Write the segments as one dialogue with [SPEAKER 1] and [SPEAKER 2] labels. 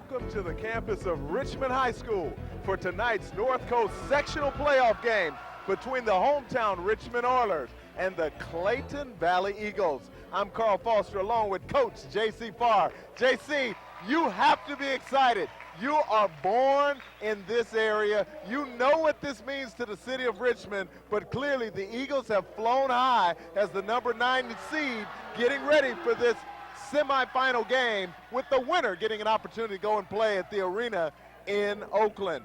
[SPEAKER 1] Welcome to the campus of Richmond High School for tonight's North Coast sectional playoff game between the hometown Richmond Oilers and the Clayton Valley Eagles. I'm Carl Foster along with Coach J.C. Farr. J.C., you have to be excited. You are born in this area. You know what this means to the city of Richmond, but clearly the Eagles have flown high as the number 9 seed getting ready for this semifinal game, with the winner getting an opportunity to go and play at the arena in Oakland.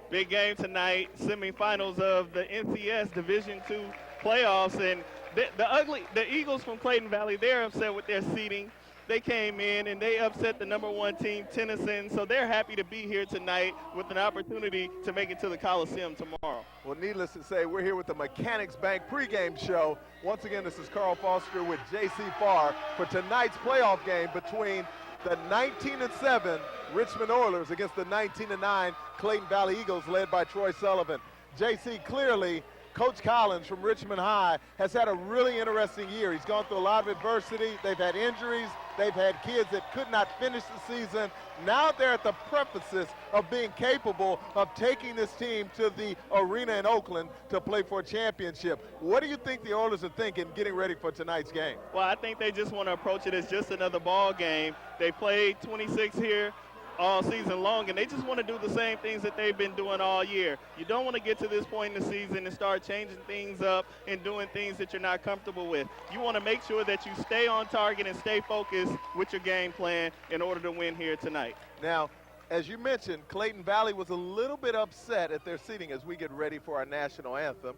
[SPEAKER 2] Big game tonight, semifinals of the NCS Division II playoffs, and the Eagles from Clayton Valley, they're upset with their seeding. They came in and they upset the number 1 team, Tennyson, so they're happy to be here tonight with an opportunity to make it to the Coliseum tomorrow.
[SPEAKER 1] Well, needless to say, we're here with the Mechanics Bank pregame show. Once again, this is Carl Foster with J.C. Farr for tonight's playoff game between the 19-7 Richmond Oilers against the 19-9 Clayton Valley Eagles, led by Troy Sullivan. J.C., clearly, Coach Collins from Richmond High has had a really interesting year. He's gone through a lot of adversity. They've had injuries. They've had kids that could not finish the season. Now they're at the precipice of being capable of taking this team to the arena in Oakland to play for a championship. What do you think the Oilers are thinking getting ready for tonight's game?
[SPEAKER 2] Well, I think they just want to approach it as just another ball game. They played 26 here all season long, and they just want to do the same things that they've been doing all year. You don't want to get to this point in the season and start changing things up and doing things that you're not comfortable with. You want to make sure that you stay on target and stay focused with your game plan in order to win here tonight.
[SPEAKER 1] Now, as you mentioned, Clayton Valley was a little bit upset at their seating as we get ready for our national anthem.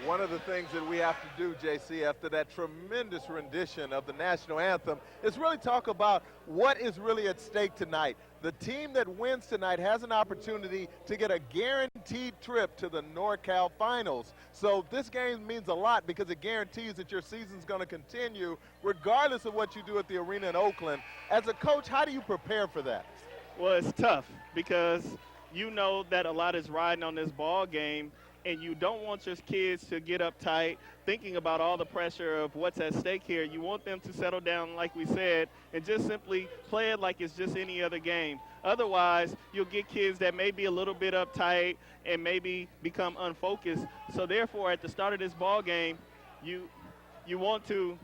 [SPEAKER 1] One of the things that we have to do, JC, after that tremendous rendition of the national anthem is really talk about what is really at stake tonight. The team that wins tonight has an opportunity to get a guaranteed trip to the NorCal Finals. So this game means a lot because it guarantees that your season's going to continue regardless of what you do at the arena in Oakland. As a coach, how do you prepare for that?
[SPEAKER 2] Well, it's tough because you know that a lot is riding on this ball game, and you don't want your kids to get uptight thinking about all the pressure of what's at stake here. You want them to settle down, like we said, and just simply play it like it's just any other game. Otherwise, you'll get kids that may be a little bit uptight and maybe become unfocused. So therefore, at the start of this ball game, you want them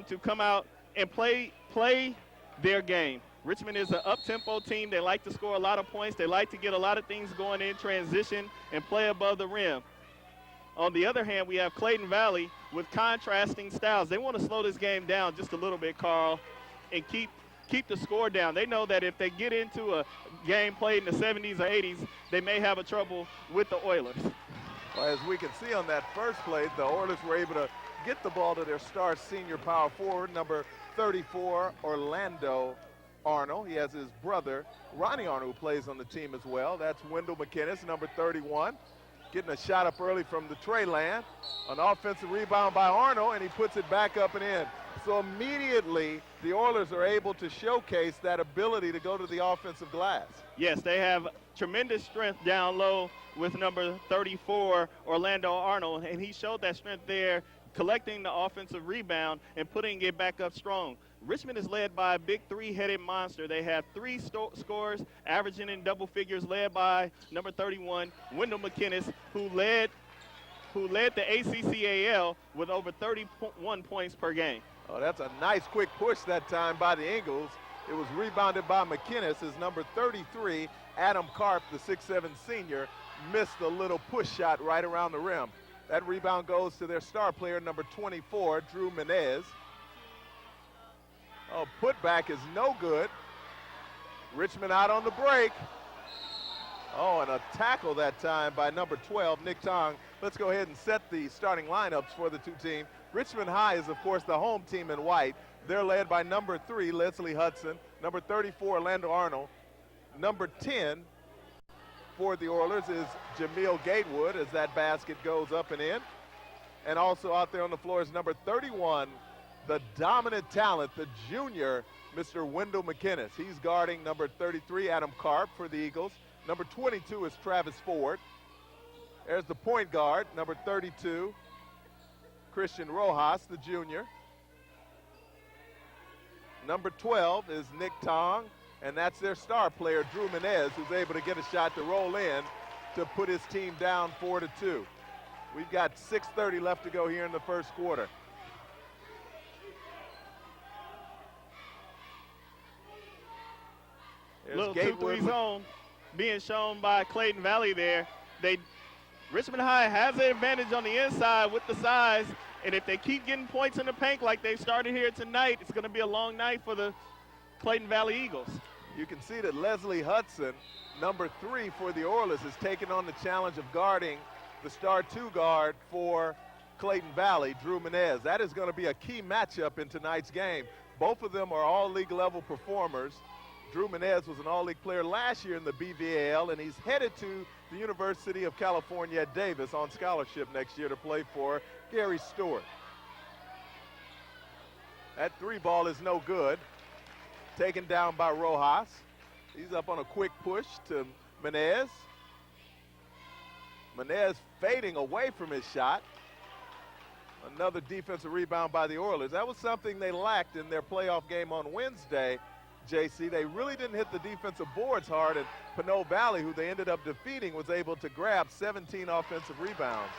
[SPEAKER 2] to come out and play their game. Richmond is an up-tempo team. They like to score a lot of points. They like to get a lot of things going in transition and play above the rim. On the other hand, we have Clayton Valley with contrasting styles. They want to slow this game down just a little bit, Carl, and keep the score down. They know that if they get into a game played in the 70s or 80s, they may have a trouble with the Oilers.
[SPEAKER 1] Well, as we can see on that first play, the Oilers were able to get the ball to their star senior power forward, number 34, Orlando Arnold. He has his brother, Ronnie Arnold, who plays on the team as well. That's Wendell McKinnis, number 31. Getting a shot up early from the tray land. An offensive rebound by Arnold, and he puts it back up and in. So immediately, the Oilers are able to showcase that ability to go to the offensive glass.
[SPEAKER 2] Yes, they have tremendous strength down low with number 34, Orlando Arnold, and he showed that strength there, collecting the offensive rebound and putting it back up strong. Richmond is led by a big three-headed monster. They have three scores, averaging in double figures, led by number 31, Wendell McKinnis, who led the ACCAL with over 31 points per game.
[SPEAKER 1] Oh, that's a nice quick push that time by the Eagles. It was rebounded by McKinnis as number 33, Adam Karp, the 6'7 senior, missed a little push shot right around the rim. That rebound goes to their star player, number 24, Drew Menez. Oh, putback is no good. Richmond out on the break. Oh, and a tackle that time by number 12, Nick Tong. Let's go ahead and set the starting lineups for the two teams. Richmond High is, of course, the home team in white. They're led by number 3, Leslie Hudson, number 34, Orlando Arnold. Number 10 for the Oilers is Jameel Gatewood as that basket goes up and in. And also out there on the floor is number 31, the dominant talent, the junior, Mr. Wendell McKinnis. He's guarding number 33, Adam Karp, for the Eagles. Number 22 is Travis Ford. There's the point guard, number 32, Christian Rojas, the junior. Number 12 is Nick Tong, and that's their star player, Drew Menez, who's able to get a shot to roll in to put his team down 4-2. We've got 6:30 left to go here in the first quarter. There's
[SPEAKER 2] Little
[SPEAKER 1] Gatewood
[SPEAKER 2] 2-3 zone being shown by Clayton Valley there. Richmond High has an advantage on the inside with the size, and if they keep getting points in the paint like they started here tonight, it's going to be a long night for the Clayton Valley Eagles.
[SPEAKER 1] You can see that Leslie Hudson, number 3 for the Oilers, has taken on the challenge of guarding the star 2 guard for Clayton Valley, Drew Menez. That is going to be a key matchup in tonight's game. Both of them are all-league level performers. Drew Menez was an all-league player last year in the BVAL, and he's headed to the University of California at Davis on scholarship next year to play for Gary Stewart. That 3 ball is no good. Taken down by Rojas. He's up on a quick push to Menez. Menez fading away from his shot. Another defensive rebound by the Oilers. That was something they lacked in their playoff game on Wednesday, JC. They really didn't hit the defensive boards hard, and Pinot Valley, who they ended up defeating, was able to grab 17 offensive rebounds.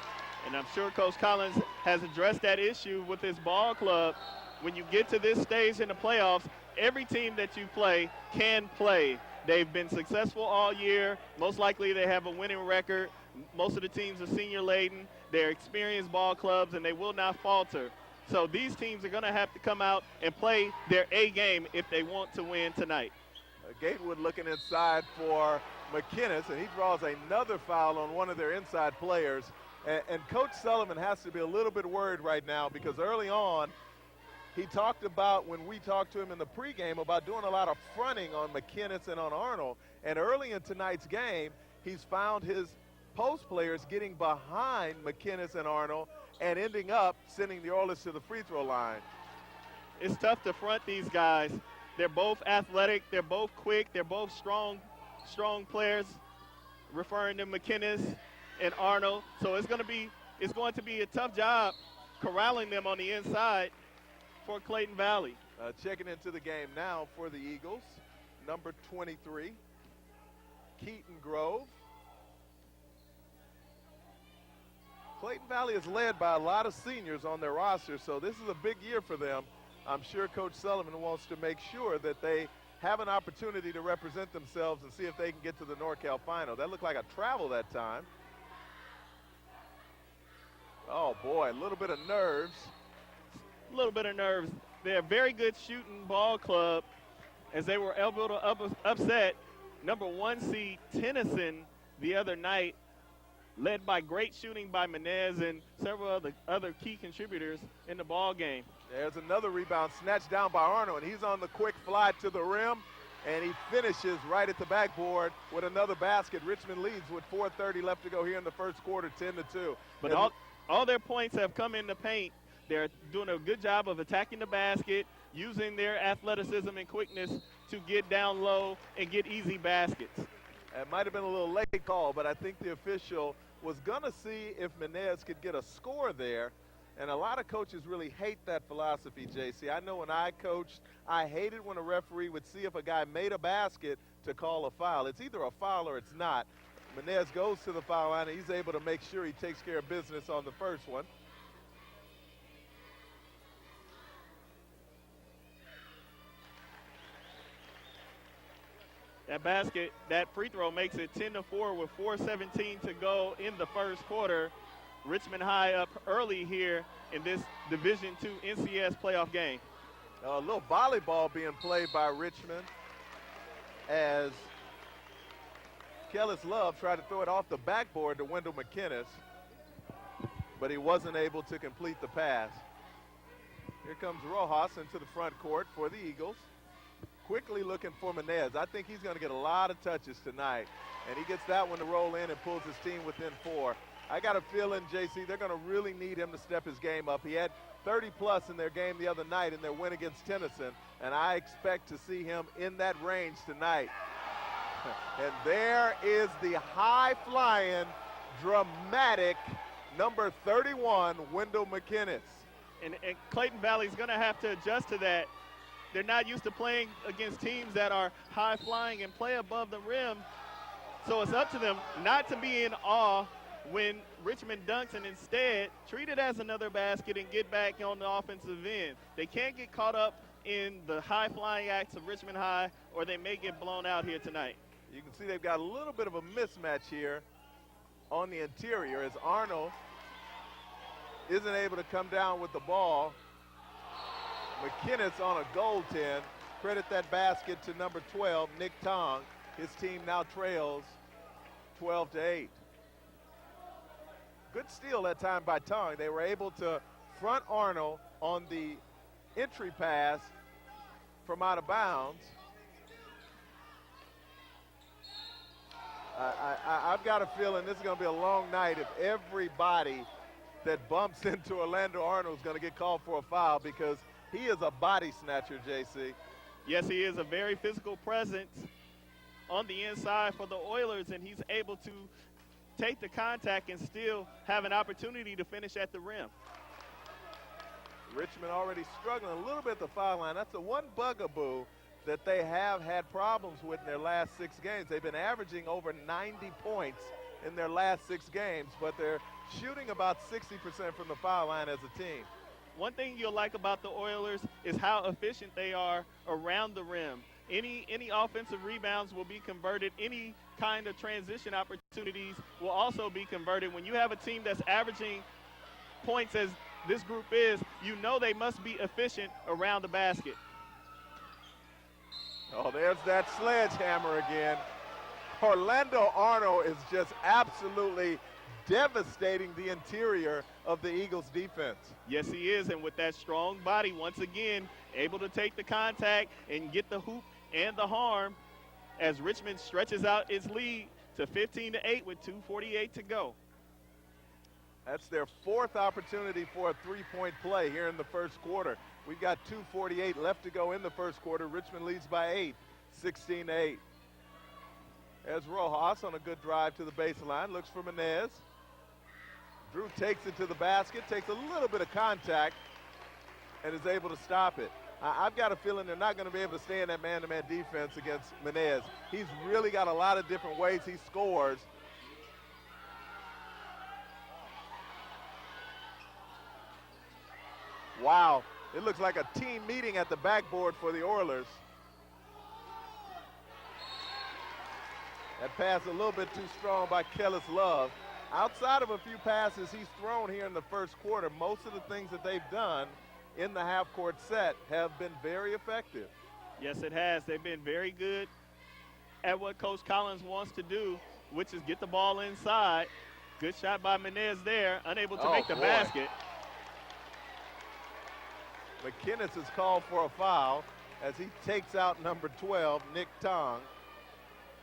[SPEAKER 2] And I'm sure Coach Collins has addressed that issue with his ball club. When you get to this stage in the playoffs, every team that you play can play. They've been successful all year. Most likely they have a winning record. Most of the teams are senior laden. They're experienced ball clubs, and they will not falter. So these teams are going to have to come out and play their A game if they want to win tonight.
[SPEAKER 1] Gatewood looking inside for McKinnis, and he draws another foul on one of their inside players. And Coach Sullivan has to be a little bit worried right now because early on, he talked about, when we talked to him in the pregame, about doing a lot of fronting on McKinnis and on Arnold. And early in tonight's game, he's found his post players getting behind McKinnis and Arnold and ending up sending the Oilers to the free throw line.
[SPEAKER 2] It's tough to front these guys. They're both athletic. They're both quick. They're both strong players, referring to McKinnis and Arnold. So it's going to be a tough job corralling them on the inside for Clayton Valley.
[SPEAKER 1] Checking into the game now for the Eagles, number 23, Keaton Grove. Clayton Valley is led by a lot of seniors on their roster, so this is a big year for them. I'm sure Coach Sullivan wants to make sure that they have an opportunity to represent themselves and see if they can get to the NorCal final. That looked like a travel that time. Oh, boy, a little bit of nerves.
[SPEAKER 2] A little bit of nerves. They're a very good shooting ball club as they were able to upset number 1 seed Tennyson the other night led by great shooting by Menez and several other key contributors in the ball game.
[SPEAKER 1] There's another rebound snatched down by Arnold, and he's on the quick fly to the rim, and he finishes right at the backboard with another basket. Richmond leads with 4:30 left to go here in the first quarter, 10-2.
[SPEAKER 2] But all their points have come in the paint. They're doing a good job of attacking the basket, using their athleticism and quickness to get down low and get easy baskets.
[SPEAKER 1] It might have been a little late call, but I think the official was going to see if Menez could get a score there. And a lot of coaches really hate that philosophy, JC. I know when I coached, I hated when a referee would see if a guy made a basket to call a foul. It's either a foul or it's not. Menez goes to the foul line, and he's able to make sure he takes care of business on the first one.
[SPEAKER 2] That basket, that free throw makes it 10-4 with 4:17 to go in the first quarter. Richmond High up early here in this Division II NCS playoff game.
[SPEAKER 1] A little volleyball being played by Richmond as Kellis Love tried to throw it off the backboard to Wendell McKinnis, but he wasn't able to complete the pass. Here comes Rojas into the front court for the Eagles. Quickly looking for Menez. I think he's going to get a lot of touches tonight, and he gets that one to roll in and pulls his team within 4. I got a feeling, JC, they're going to really need him to step his game up. He had 30-plus in their game the other night in their win against Tennyson, and I expect to see him in that range tonight. And there is the high-flying, dramatic number 31, Wendell McKinnis.
[SPEAKER 2] And Clayton Valley is going to have to adjust to that. They're not used to playing against teams that are high-flying and play above the rim. So it's up to them not to be in awe when Richmond dunks and instead treat it as another basket and get back on the offensive end. They can't get caught up in the high-flying acts of Richmond High, or they may get blown out here tonight.
[SPEAKER 1] You can see they've got a little bit of a mismatch here on the interior as Arnold isn't able to come down with the ball. McKinnis on a goaltend. Credit that basket to number 12, Nick Tong. His team now trails 12-8. Good steal that time by Tong. They were able to front Arnold on the entry pass from out of bounds. I've got a feeling this is going to be a long night if everybody that bumps into Orlando Arnold is going to get called for a foul, because he is a body snatcher, JC.
[SPEAKER 2] Yes, he is a very physical presence on the inside for the Oilers, and he's able to take the contact and still have an opportunity to finish at the rim.
[SPEAKER 1] Richmond already struggling a little bit at the foul line. That's the one bugaboo that they have had problems with in their last 6 games. They've been averaging over 90 points in their last 6 games, but they're shooting about 60% from the foul line as a team.
[SPEAKER 2] One thing you'll like about the Oilers is how efficient they are around the rim. Any offensive rebounds will be converted. Any kind of transition opportunities will also be converted. When you have a team that's averaging points as this group is, you know they must be efficient around the basket.
[SPEAKER 1] Oh, there's that sledgehammer again. Orlando Arnold is just absolutely devastating the interior of the Eagles defense.
[SPEAKER 2] Yes, he is, and with that strong body, once again, able to take the contact and get the hoop and the harm as Richmond stretches out its lead to 15-8 with 2:48 to go.
[SPEAKER 1] That's their 4th opportunity for a 3-point play here in the first quarter. We've got 2:48 left to go in the first quarter. Richmond leads by 8, 16-8. There's Rojas on a good drive to the baseline, looks for Menez. Drew takes it to the basket, takes a little bit of contact, and is able to stop it. I've got a feeling they're not going to be able to stay in that man-to-man defense against Menez. He's really got a lot of different ways he scores. Wow, it looks like a team meeting at the backboard for the Oilers. That pass a little bit too strong by Kellis Love. Outside of a few passes he's thrown here in the first quarter, most of the things that they've done in the half-court set have been very effective.
[SPEAKER 2] Yes, it has. They've been very good at what Coach Collins wants to do, which is get the ball inside Good shot by Menez there, unable to
[SPEAKER 1] Oh,
[SPEAKER 2] make the
[SPEAKER 1] boy.
[SPEAKER 2] basket.
[SPEAKER 1] McKinnis is called for a foul as he takes out number 12, Nick Tong.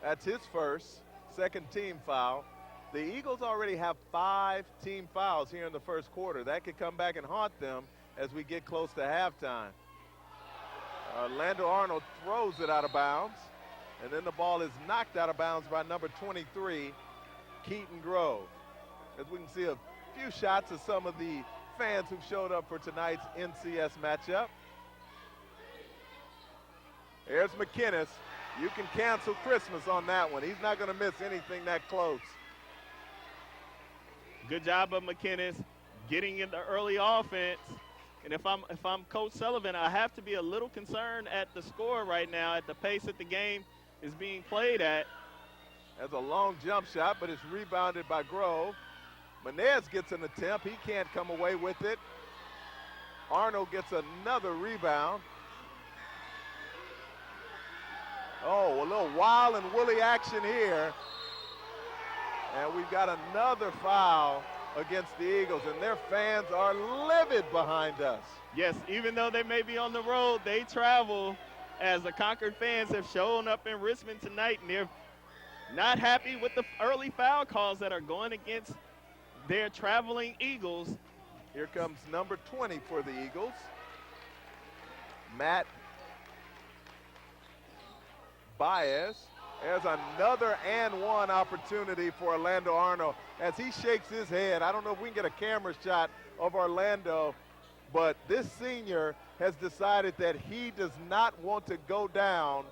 [SPEAKER 1] That's his first, second team foul. The Eagles already have 5 team fouls here in the first quarter. That could come back and haunt them as we get close to halftime. Orlando Arnold throws it out of bounds, and then the ball is knocked out of bounds by number 23, Keaton Grove. As we can see a few shots of some of the fans who've showed up for tonight's NCS matchup. Here's McKinnis. You can cancel Christmas on that one. He's not going to miss anything that close.
[SPEAKER 2] Good job of McKinnis getting in the early offense. And if I'm Coach Sullivan, I have to be a little concerned at the score right now, at the pace that the game is being played at.
[SPEAKER 1] That's a long jump shot, but it's rebounded by Grove. Menez gets an attempt. He can't come away with it. Arnold gets another rebound. Oh, a little wild and woolly action here. And we've got another foul against the Eagles, and their fans are livid behind us.
[SPEAKER 2] Yes, even though they may be on the road, they travel, as the Concord fans have shown up in Richmond tonight, and they're not happy with the early foul calls that are going against their traveling Eagles.
[SPEAKER 1] Here comes number 20 for the Eagles, Matt Baez. There's another and one opportunity for Orlando Arnold as he shakes his head. I don't know if we can get a camera shot of Orlando, but this senior has decided that he does not want to go down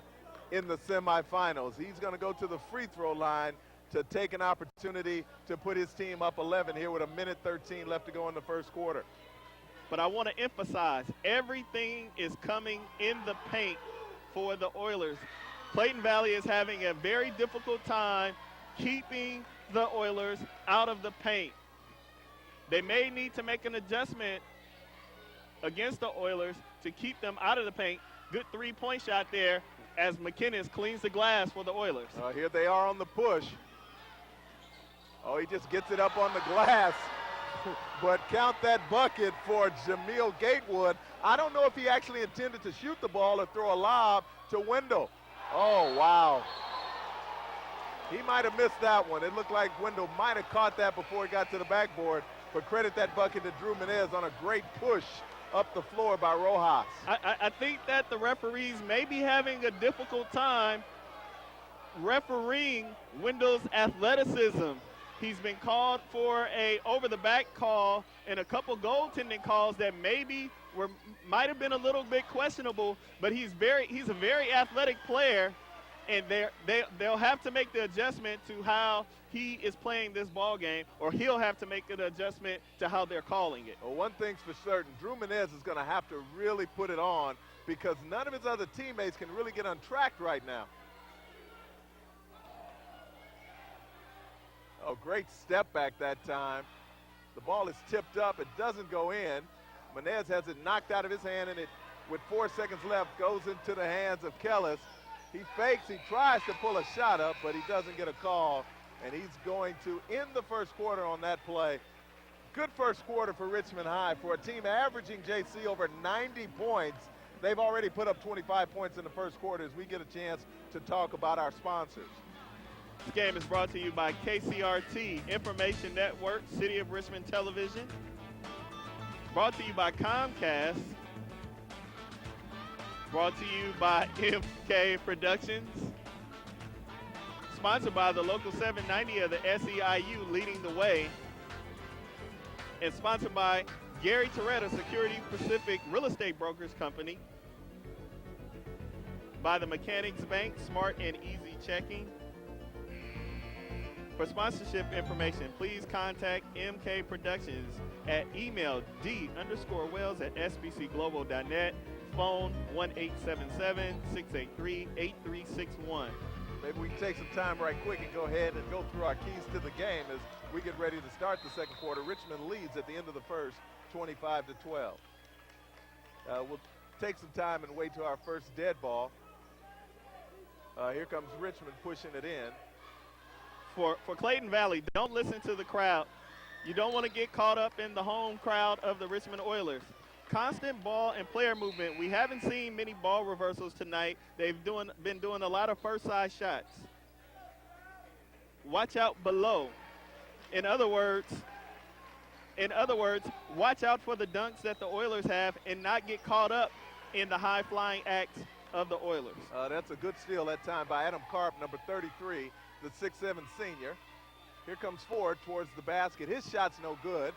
[SPEAKER 1] in the semifinals. He's going to go to the free throw line to take an opportunity to put his team up 11 here with a minute 13 left to go in the first quarter.
[SPEAKER 2] But I want to emphasize, everything is coming in the paint for the Oilers. Clayton Valley is having a very difficult time keeping the Oilers out of the paint. They may need to make an adjustment against the Oilers to keep them out of the paint. Good three-point shot there as McKinnis cleans the glass for the Oilers.
[SPEAKER 1] Here they are on the push. Oh, he just gets it up on the glass. But count that bucket for Jameel Gatewood. I don't know if he actually intended to shoot the ball or throw a lob to Wendell. Oh, wow. He might have missed that one. It looked like Wendell might have caught that before he got to the backboard, but credit that bucket to Drew Menez on a great push up the floor by Rojas.
[SPEAKER 2] I think that the referees may be having a difficult time refereeing Wendell's athleticism. He's been called for a over-the-back call and a couple goaltending calls that might have been a little bit questionable, but he's a very athletic player, and they'll have to make the adjustment to how he is playing this ball game, or he'll have to make an adjustment to how they're calling it.
[SPEAKER 1] Well, one thing's for certain, Drew Menez is going to have to really put it on because none of his other teammates can really get untracked right now. Oh, great step back that time. The ball is tipped up. It doesn't go in. Menez has it knocked out of his hand, and it, with 4 seconds left, goes into the hands of Kellis. He fakes. He tries to pull a shot up, but he doesn't get a call, and he's going to end the first quarter on that play. Good first quarter for Richmond High. For a team averaging, JC, over 90 points, they've already put up 25 points in the first quarter as we get a chance to talk about our sponsors.
[SPEAKER 2] This game is brought to you by KCRT Information Network, City of Richmond Television. Brought to you by Comcast. Brought to you by MK Productions. Sponsored by the Local 790 of the SEIU, leading the way. And sponsored by Gary Toretta, Security Pacific Real Estate Brokers Company. By the Mechanics Bank, Smart and Easy Checking. For sponsorship information, please contact MK Productions at email d_wells@sbcglobal.net, phone 1-877-683-8361.
[SPEAKER 1] Maybe we can take some time right quick and go ahead and go through our keys to the game as we get ready to start the second quarter. Richmond leads at the end of the first, 25-12. We'll take some time and wait till our first dead ball. Here comes Richmond pushing it in.
[SPEAKER 2] For Clayton Valley, don't listen to the crowd. You don't want to get caught up in the home crowd of the Richmond Oilers. Constant ball and player movement. We haven't seen many ball reversals tonight. They've been doing a lot of first-side shots. Watch out below. In other words, watch out for the dunks that the Oilers have and not get caught up in the high-flying acts of the Oilers.
[SPEAKER 1] That's a good steal that time by Adam Karp, number 33, the 6'7" senior. Here comes Ford towards the basket. His shot's no good.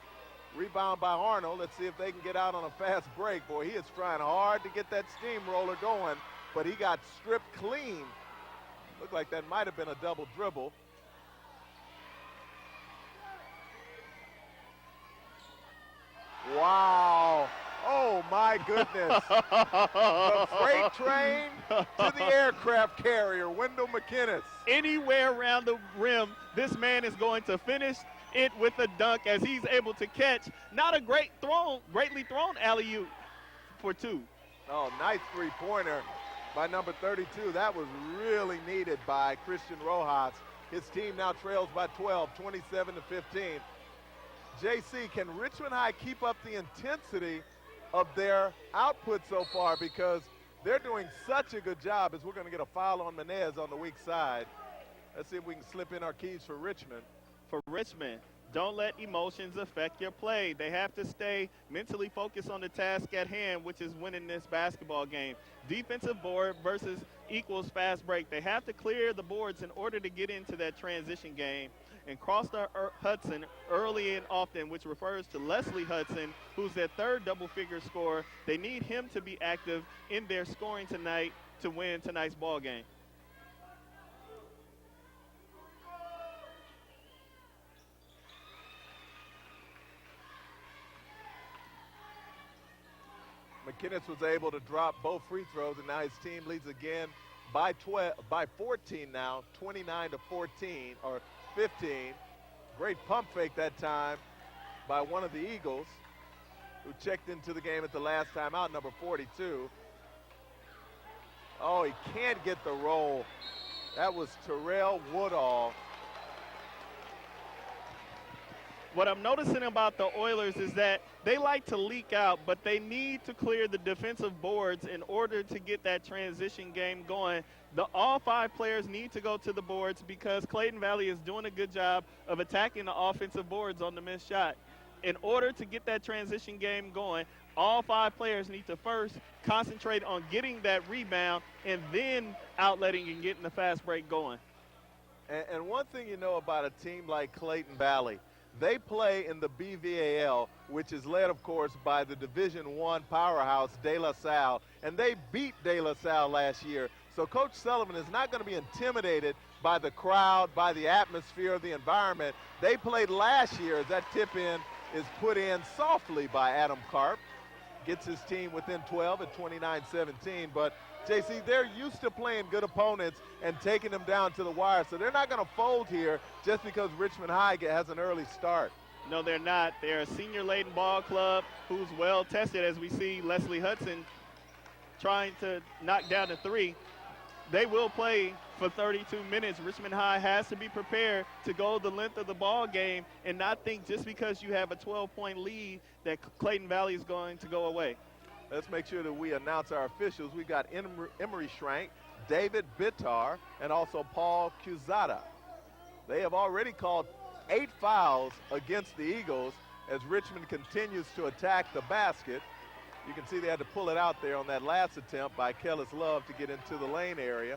[SPEAKER 1] Rebound by Arnold. Let's see if they can get out on a fast break. Boy, he is trying hard to get that steamroller going, but he got stripped clean. Looked like that might have been a double dribble. Wow. Oh, my goodness. The freight train to the aircraft carrier, Wendell McInnes.
[SPEAKER 2] Anywhere around the rim, this man is going to finish it with a dunk as he's able to catch. Not a greatly thrown alley-oop for two.
[SPEAKER 1] Oh, nice three-pointer by number 32. That was really needed by Christian Rojas. His team now trails by 12, 27-15. JC, can Richmond High keep up the intensity of their output so far, because they're doing such a good job, as we're going to get a foul on Menez on the weak side. Let's see if we can slip in our keys for Richmond.
[SPEAKER 2] For Richmond, don't let emotions affect your play. They have to stay mentally focused on the task at hand, which is winning this basketball game. Defensive board versus equals fast break. They have to clear the boards in order to get into that transition game. And cross Hudson early and often, which refers to Leslie Hudson, who's their third double-figure scorer. They need him to be active in their scoring tonight to win tonight's ball game.
[SPEAKER 1] McInnes was able to drop both free throws, and now his team leads again by 14 now, 29-14, or 15. Great pump fake that time by one of the Eagles, who checked into the game at the last time out, number 42. Oh, he can't get the roll. That was Terrell Woodall.
[SPEAKER 2] What I'm noticing about the Oilers is that they like to leak out, but they need to clear the defensive boards in order to get that transition game going. All five players need to go to the boards, because Clayton Valley is doing a good job of attacking the offensive boards on the missed shot. In order to get that transition game going, all five players need to first concentrate on getting that rebound and then outletting and getting the fast break going.
[SPEAKER 1] And one thing you know about a team like Clayton Valley, they play in the BVAL, which is led, of course, by the Division I powerhouse, De La Salle, and they beat De La Salle last year. So Coach Sullivan is not going to be intimidated by the crowd, by the atmosphere, the environment. They played last year, as that tip-in is put in softly by Adam Karp. Gets his team within 12 at 29-17. But, JC, they're used to playing good opponents and taking them down to the wire. So they're not going to fold here just because Richmond High has an early start.
[SPEAKER 2] No, they're not. They're a senior-laden ball club who's well-tested, as we see Leslie Hudson trying to knock down the three. They will play for 32 minutes. Richmond High has to be prepared to go the length of the ball game and not think just because you have a 12-point lead that Clayton Valley is going to go away.
[SPEAKER 1] Let's make sure that we announce our officials. We've got Emery Schrank, David Bittar, and also Paul Cusada. They have already called 8 fouls against the Eagles as Richmond continues to attack the basket. You can see they had to pull it out there on that last attempt by Kellis Love to get into the lane area.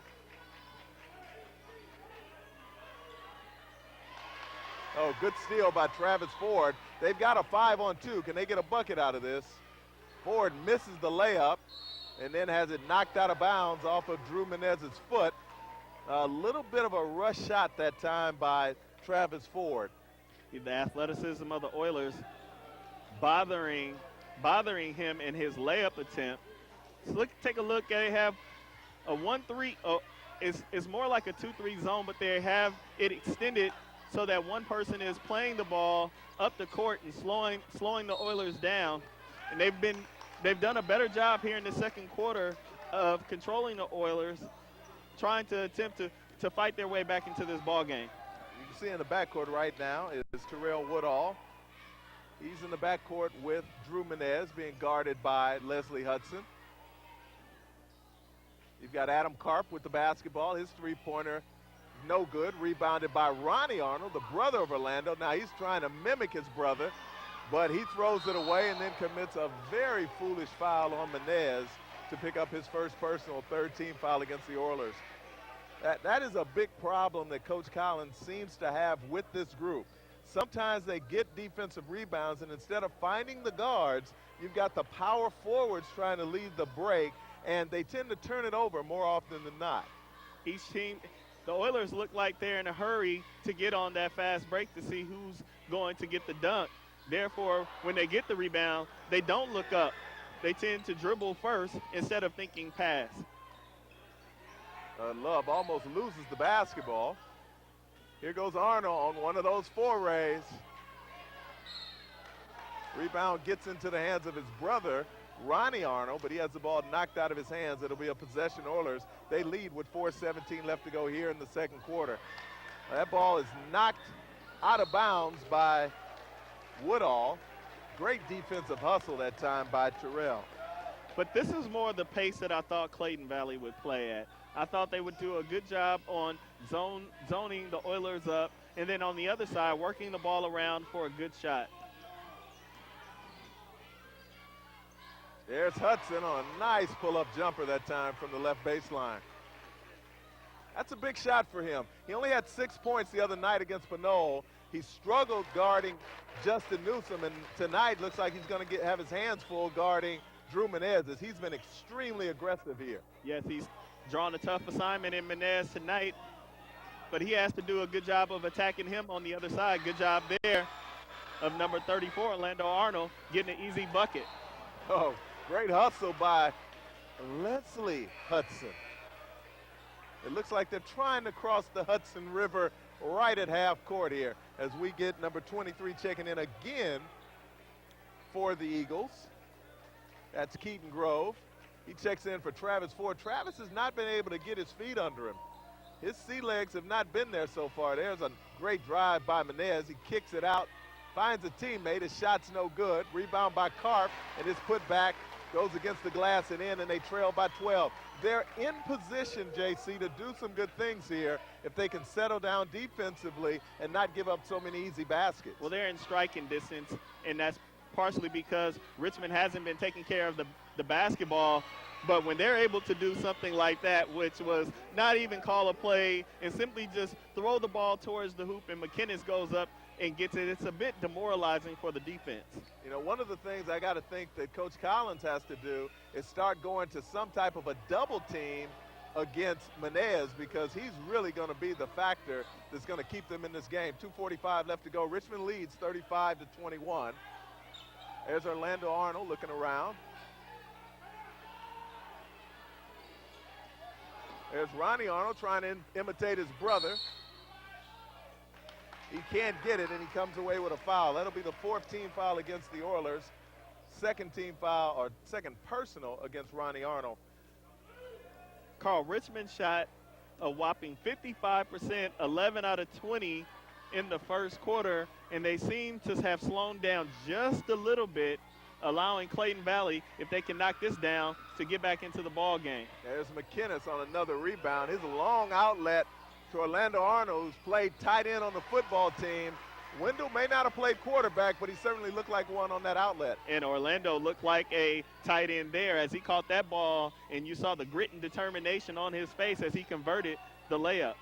[SPEAKER 1] Oh, good steal by Travis Ford. They've got a 5-on-2. Can they get a bucket out of this? Ford misses the layup and then has it knocked out of bounds off of Drew Menez's foot. A little bit of a rush shot that time by Travis Ford.
[SPEAKER 2] The athleticism of the Oilers bothering him in his layup attempt. So take a look. They have a 1-3. It's more like a 2-3 zone, but they have it extended so that one person is playing the ball up the court and slowing the Oilers down. And they've done a better job here in the second quarter of controlling the Oilers, trying to attempt to fight their way back into this ball game.
[SPEAKER 1] You can see in the backcourt right now is Terrell Woodall. He's in the backcourt with Drew Menez being guarded by Leslie Hudson. You've got Adam Karp with the basketball. His three-pointer, no good. Rebounded by Ronnie Arnold, the brother of Orlando. Now he's trying to mimic his brother, but he throws it away and then commits a very foolish foul on Menez to pick up his first personal third-team foul against the Oilers. That is a big problem that Coach Collins seems to have with this group. Sometimes they get defensive rebounds, and instead of finding the guards, you've got the power forwards trying to lead the break, and they tend to turn it over more often than not.
[SPEAKER 2] Each team, the Oilers look like they're in a hurry to get on that fast break to see who's going to get the dunk. Therefore, when they get the rebound, they don't look up. They tend to dribble first instead of thinking pass.
[SPEAKER 1] Love almost loses the basketball. Here goes Arnold on one of those forays. Rebound gets into the hands of his brother, Ronnie Arnold, but he has the ball knocked out of his hands. It'll be a possession Oilers. They lead with 4:17 left to go here in the second quarter. That ball is knocked out of bounds by Woodall. Great defensive hustle that time by Terrell.
[SPEAKER 2] But this is more the pace that I thought Clayton Valley would play at. I thought they would do a good job on zoning the Oilers up, and then on the other side, working the ball around for a good shot.
[SPEAKER 1] There's Hudson on a nice pull-up jumper that time from the left baseline. That's a big shot for him. He only had 6 points the other night against Pinole. He struggled guarding Justin Newsom, and tonight looks like he's going to have his hands full guarding Drew Menez, as he's been extremely aggressive here.
[SPEAKER 2] Yes, he's drawn a tough assignment in Menez tonight, but he has to do a good job of attacking him on the other side. Good job there of number 34, Orlando Arnold, getting an easy bucket.
[SPEAKER 1] Oh, great hustle by Leslie Hudson. It looks like they're trying to cross the Hudson River right at half court here as we get number 23 checking in again for the Eagles. That's Keaton Grove. He checks in for Travis Ford. Travis has not been able to get his feet under him. His sea legs have not been there so far. There's a great drive by Menez. He kicks it out, finds a teammate. His shot's no good. Rebound by Karp, and his putback goes against the glass and in, and they trail by 12. They're in position, JC, to do some good things here if they can settle down defensively and not give up so many easy baskets.
[SPEAKER 2] Well, they're in striking distance, and that's partially because Richmond hasn't been taking care of the basketball. But when they're able to do something like that, which was not even call a play and simply just throw the ball towards the hoop and McKinnis goes up and gets it, it's a bit demoralizing for the defense.
[SPEAKER 1] You know, one of the things I got to think that Coach Collins has to do is start going to some type of a double team against Menez, because he's really going to be the factor that's going to keep them in this game. 2:45 left to go. Richmond leads 35-21. There's Orlando Arnold looking around. There's Ronnie Arnold trying to imitate his brother. He can't get it, and he comes away with a foul. That'll be the fourth team foul against the Oilers. Second team foul, or second personal, against Ronnie Arnold.
[SPEAKER 2] Carl, Richmond shot a whopping 55%, 11 out of 20 in the first quarter, and they seem to have slowed down just a little bit, allowing Clayton Valley, if they can knock this down, to get back into the ball game.
[SPEAKER 1] There's McKinnis on another rebound. His long outlet to Orlando Arnold, who's played tight end on the football team. Wendell may not have played quarterback, but he certainly looked like one on that outlet.
[SPEAKER 2] And Orlando looked like a tight end there as he caught that ball, and you saw the grit and determination on his face as he converted the layup.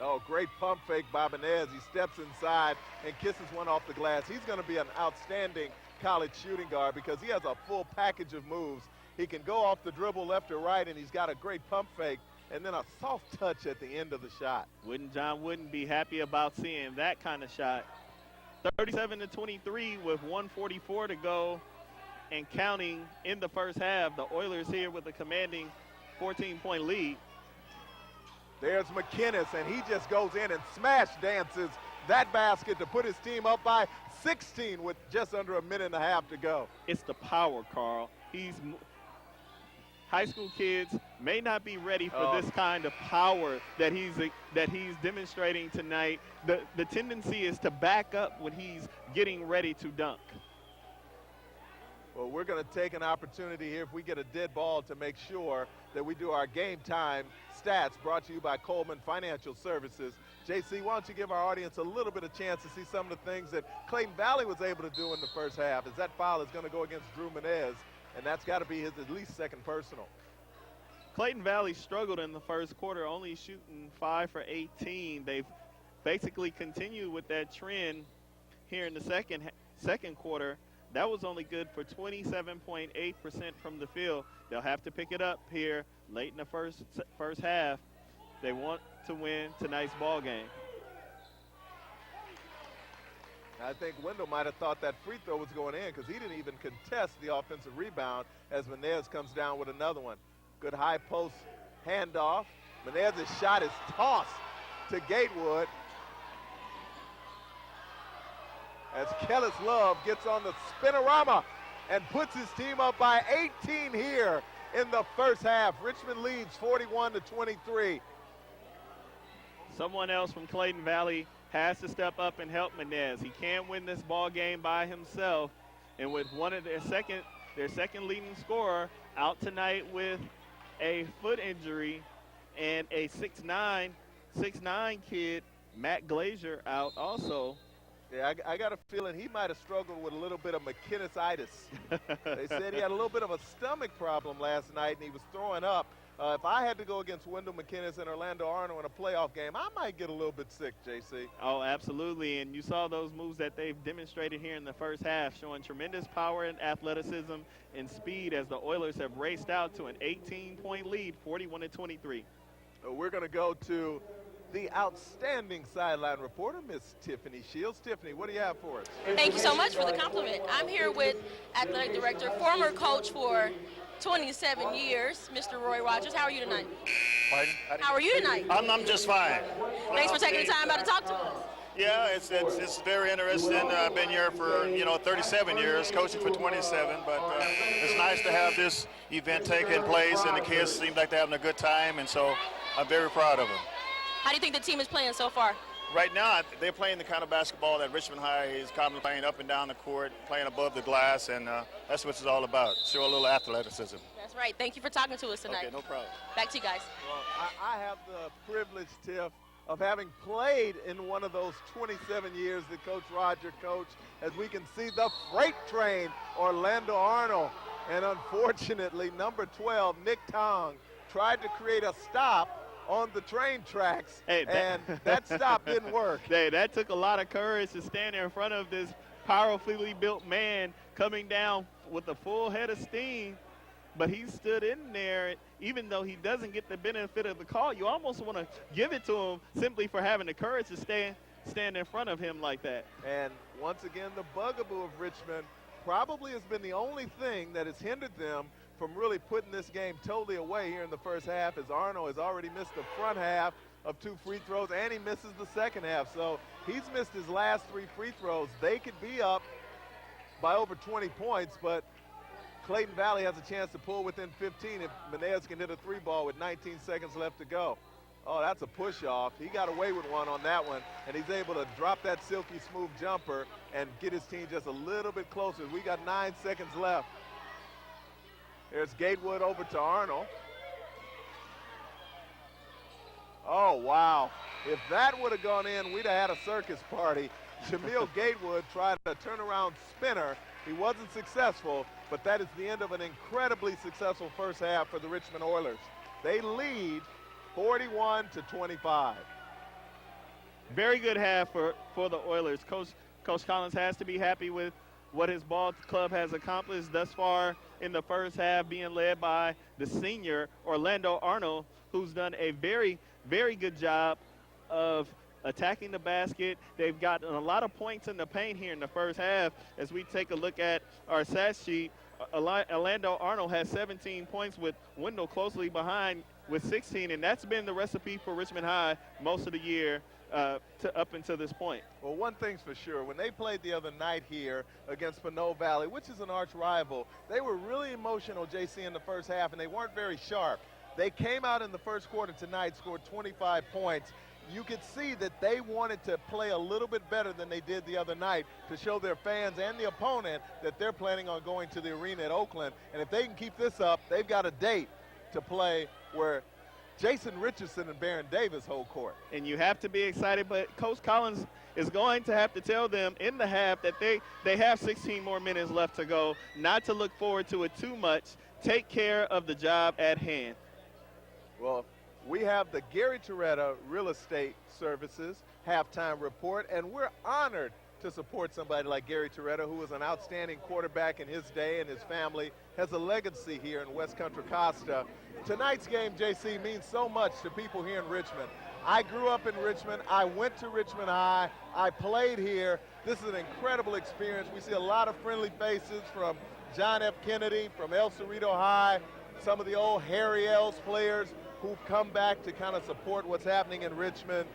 [SPEAKER 1] Oh, great pump fake by Menez. He steps inside and kisses one off the glass. He's going to be an outstanding college shooting guard because he has a full package of moves. He can go off the dribble left or right, and he's got a great pump fake and then a soft touch at the end of the shot.
[SPEAKER 2] Wouldn't John Wooden be happy about seeing that kind of shot? 37-23 with 1:44 to go and counting in the first half. The Oilers here with a commanding 14-point lead.
[SPEAKER 1] There's McKinnis, and he just goes in and smash dances that basket to put his team up by 16 with just under a minute and a half to go.
[SPEAKER 2] It's the power, Carl. high school kids may not be ready for this kind of power that he's demonstrating tonight. The tendency is to back up when he's getting ready to dunk.
[SPEAKER 1] Well, we're going to take an opportunity here if we get a dead ball to make sure that we do our game time stats, brought to you by Coleman Financial Services. JC, why don't you give our audience a little bit of chance to see some of the things that Clayton Valley was able to do in the first half, as that foul is going to go against Drew Menez, and that's got to be his at least second personal.
[SPEAKER 2] Clayton Valley struggled in the first quarter, only shooting 5 for 18. They've basically continued with that trend here in the second quarter. That was only good for 27.8% from the field. They'll have to pick it up here late in the first half. They want to win tonight's ball game.
[SPEAKER 1] I think Wendell might have thought that free throw was going in because he didn't even contest the offensive rebound as Menez comes down with another one. Good high post handoff. Menez's shot is tossed to Gatewood as Kellis Love gets on the spinorama and puts his team up by 18 here in the first half. Richmond leads 41-23.
[SPEAKER 2] Someone else from Clayton Valley has to step up and help Menez. He can't win this ball game by himself. And with one of their second leading scorer out tonight with a foot injury and a 6'9" kid, Matt Glazier, out also.
[SPEAKER 1] Yeah, I got a feeling he might have struggled with a little bit of McKinnis-itis. They said he had a little bit of a stomach problem last night, and he was throwing up. If I had to go against Wendell McKinnis and Orlando Arnold in a playoff game, I might get a little bit sick, JC.
[SPEAKER 2] Oh, absolutely, and you saw those moves that they've demonstrated here in the first half, showing tremendous power and athleticism and speed as the Oilers have raced out to an 18-point lead, 41-23.
[SPEAKER 1] We're going to go to the outstanding sideline reporter, Miss Tiffany Shields. Tiffany, what do you have for us?
[SPEAKER 3] Thank you so much for the compliment. I'm here with athletic director, former coach for 27 years, Mr. Roy Rogers. How are you tonight?
[SPEAKER 4] Pardon?
[SPEAKER 3] How are you tonight?
[SPEAKER 4] I'm just fine.
[SPEAKER 3] Thanks for taking the time out to talk to us.
[SPEAKER 4] Yeah, it's very interesting. I've been here for 37 years, coaching for 27. But it's nice to have this event taking place, and the kids seem like they're having a good time, and so I'm very proud of them.
[SPEAKER 3] How do you think the team is playing so far?
[SPEAKER 4] Right now, they're playing the kind of basketball that Richmond High is commonly playing, up and down the court, playing above the glass, and that's what it's all about. Show a little athleticism.
[SPEAKER 3] That's right. Thank you for talking to us tonight.
[SPEAKER 4] Okay, no problem.
[SPEAKER 3] Back to you guys.
[SPEAKER 1] Well, I have the privilege, Tiff, of having played in one of those 27 years that Coach Roger coached, as we can see the freight train, Orlando Arnold. And unfortunately, number 12, Nick Tong, tried to create a stop on the train tracks, and that stop didn't work.
[SPEAKER 2] Hey, that took a lot of courage to stand there in front of this powerfully built man coming down with a full head of steam, but he stood in there. Even though he doesn't get the benefit of the call, you almost want to give it to him simply for having the courage to stand in front of him like that.
[SPEAKER 1] And once again, the bugaboo of Richmond probably has been the only thing that has hindered them from really putting this game totally away here in the first half, as Arnold has already missed the front half of 2 free throws, and he misses the second half. So he's missed his last 3 free throws. They could be up by over 20 points, but Clayton Valley has a chance to pull within 15 if Menez can hit a 3-ball with 19 seconds left to go. Oh, that's a push-off. He got away with one on that one, and he's able to drop that silky smooth jumper and get his team just a little bit closer. We got 9 seconds left. There's Gatewood over to Arnold. Oh, wow. If that would have gone in, we'd have had a circus party. Jamil Gatewood tried a turnaround spinner. He wasn't successful, but that is the end of an incredibly successful first half for the Richmond Oilers. They lead 41-25.
[SPEAKER 2] Very good half for the Oilers. Coach Collins has to be happy with what his ball club has accomplished thus far in the first half, being led by the senior Orlando Arnold, who's done a very, very good job of attacking the basket. They've gotten a lot of points in the paint here in the first half. As we take a look at our stat sheet, Orlando Arnold has 17 points, with Wendell closely behind with 16, and that's been the recipe for Richmond High most of the year. up until this point.
[SPEAKER 1] Well, one thing's for sure. When they played the other night here against Pinot Valley, which is an arch rival, they were really emotional, JC, in the first half, and they weren't very sharp. They came out in the first quarter tonight, scored 25 points. You could see that they wanted to play a little bit better than they did the other night to show their fans and the opponent that they're planning on going to the arena at Oakland. And if they can keep this up, they've got a date to play where Jason Richardson and Baron Davis hold court.
[SPEAKER 2] And you have to be excited, but Coach Collins is going to have to tell them in the half that they have 16 more minutes left to go, not to look forward to it too much. Take care of the job at hand.
[SPEAKER 1] Well, we have the Gary Toretta Real Estate Services halftime report, and we're honored to support somebody like Gary Toretta, who was an outstanding quarterback in his day, and his family has a legacy here in West Contra Costa. Tonight's game, JC, means so much to people here in Richmond. I grew up in Richmond. I went to Richmond High. I played here. This is an incredible experience. We see a lot of friendly faces from John F. Kennedy, from El Cerrito High, some of the old Harry L's players who've come back to kind of support what's happening in Richmond.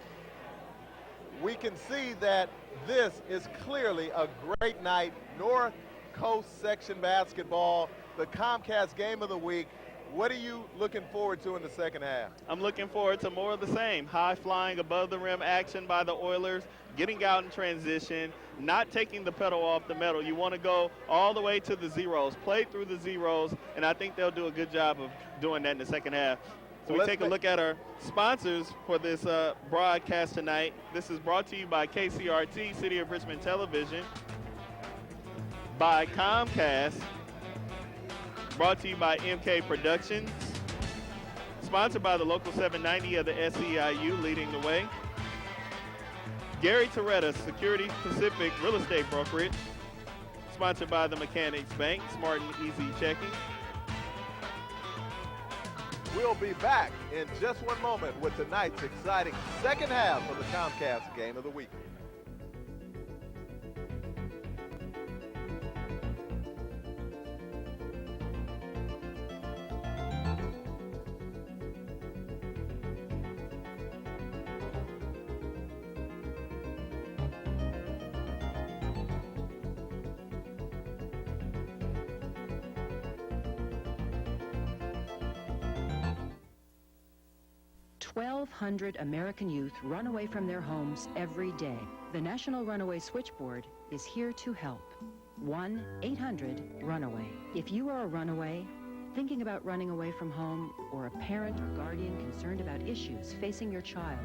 [SPEAKER 1] We can see that this is clearly a great night. North Coast Section basketball, the Comcast game of the week. What are you looking forward to in the second half?
[SPEAKER 2] I'm looking forward to more of the same. High flying above the rim action by the Oilers, getting out in transition, not taking the pedal off the metal. You want to go all the way to the zeros, play through the zeros, and I think they'll do a good job of doing that in the second half. So we take a look at our sponsors for this broadcast tonight. This is brought to you by KCRT, City of Richmond Television, by Comcast, brought to you by MK Productions, sponsored by the Local 790 of the SEIU, leading the way, Gary Toretta, Security Pacific Real Estate Brokerage, sponsored by the Mechanics Bank, Smart and Easy Checking.
[SPEAKER 1] We'll be back in just one moment with tonight's exciting second half of the Comcast Game of the Week.
[SPEAKER 5] American youth run away from their homes every day. The National Runaway Switchboard is here to help. 1-800-RUNAWAY. If you are a runaway, thinking about running away from home, or a parent or guardian concerned about issues facing your child,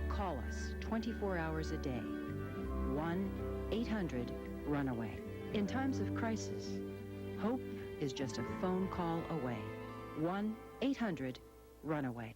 [SPEAKER 5] call us 24 hours a day. 1-800-RUNAWAY. In times of crisis, hope is just a phone call away. 1-800-RUNAWAY.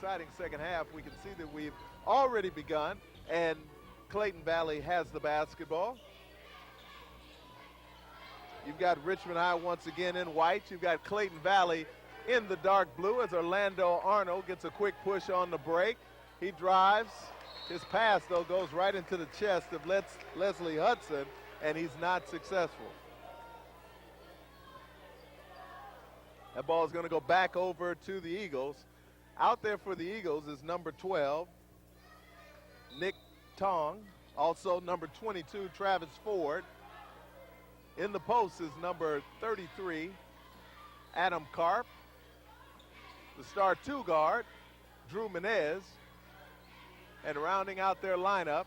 [SPEAKER 1] Exciting second half. We can see that we've already begun, and Clayton Valley has the basketball. You've got Richmond High once again in white. You've got Clayton Valley in the dark blue as Orlando Arnold gets a quick push on the break. He drives. His pass, though, goes right into the chest of Leslie Hudson, and he's not successful. That ball is going to go back over to the Eagles. Out there for the Eagles is number 12, Nick Tong. Also number 22, Travis Ford. In the post is number 33, Adam Karp. The star two guard, Drew Menez. And rounding out their lineup,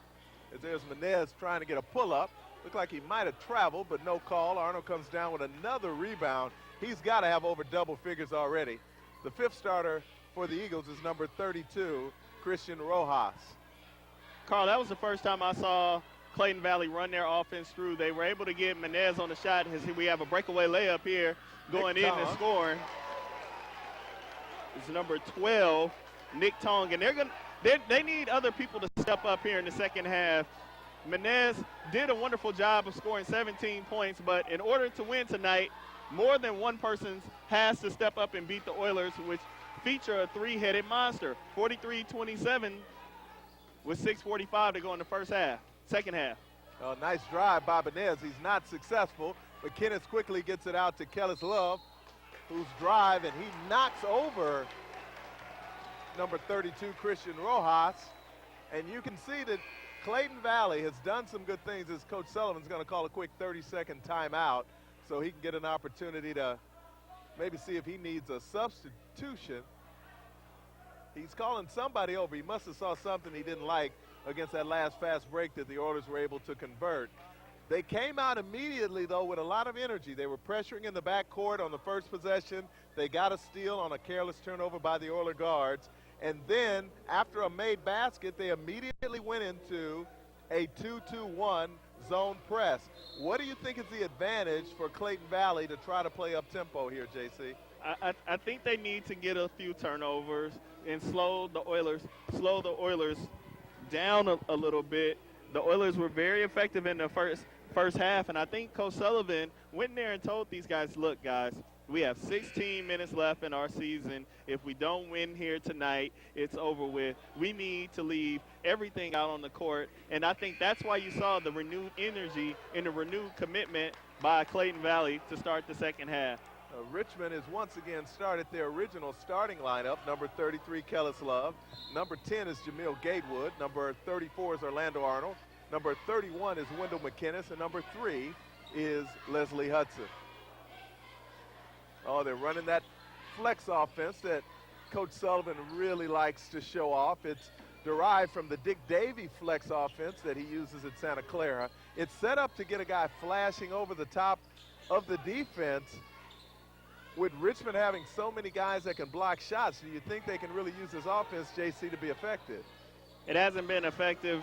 [SPEAKER 1] as there's Menez trying to get a pull-up. Looked like he might have traveled, but no call. Arnold comes down with another rebound. He's got to have over double figures already. The fifth starter for the Eagles is number 32, Christian Rojas.
[SPEAKER 2] Carl, that was the first time I saw Clayton Valley run their offense through. They were able to get Menez on the shot. We have a breakaway layup here going in and scoring. It's number 12, Nick Tong, and they need other people to step up here in the second half. Menez did a wonderful job of scoring 17 points, but in order to win tonight, more than one person has to step up and beat the Oilers, which feature a three-headed monster. 43-27 with 6:45 to go in the second half.
[SPEAKER 1] A nice drive by Menez. He's not successful. McKinnis quickly gets it out to Kellis Love, who's drive, and he knocks over number 32, Christian Rojas. And you can see that Clayton Valley has done some good things, as Coach Sullivan's going to call a quick 30-second timeout so he can get an opportunity to maybe see if he needs a substitution. He's calling somebody over. He must have saw something he didn't like against that last fast break that the Oilers were able to convert. They came out immediately, though, with a lot of energy. They were pressuring in the backcourt on the first possession. They got a steal on a careless turnover by the Oiler guards. And then, after a made basket, they immediately went into a 2-2-1 zone press. What do you think is the advantage for Clayton Valley to try to play up tempo here, JC?
[SPEAKER 2] I think they need to get a few turnovers and slow the Oilers down a little bit. The Oilers were very effective in the first half, and I think Coach Sullivan went there and told these guys, look, guys, we have 16 minutes left in our season. If we don't win here tonight, it's over with. We need to leave everything out on the court, and I think that's why you saw the renewed energy and the renewed commitment by Clayton Valley to start the second half.
[SPEAKER 1] Richmond has once again started their original starting lineup. Number 33, Kellis Love. Number 10 is Jamil Gatewood. Number 34 is Orlando Arnold. Number 31 is Wendell McKinnis. And number 3 is Leslie Hudson. Oh, they're running that flex offense that Coach Sullivan really likes to show off. It's derived from the Dick Davey flex offense that he uses at Santa Clara. It's set up to get a guy flashing over the top of the defense. With Richmond having so many guys that can block shots, do you think they can really use this offense, JC, to be effective?
[SPEAKER 2] It hasn't been effective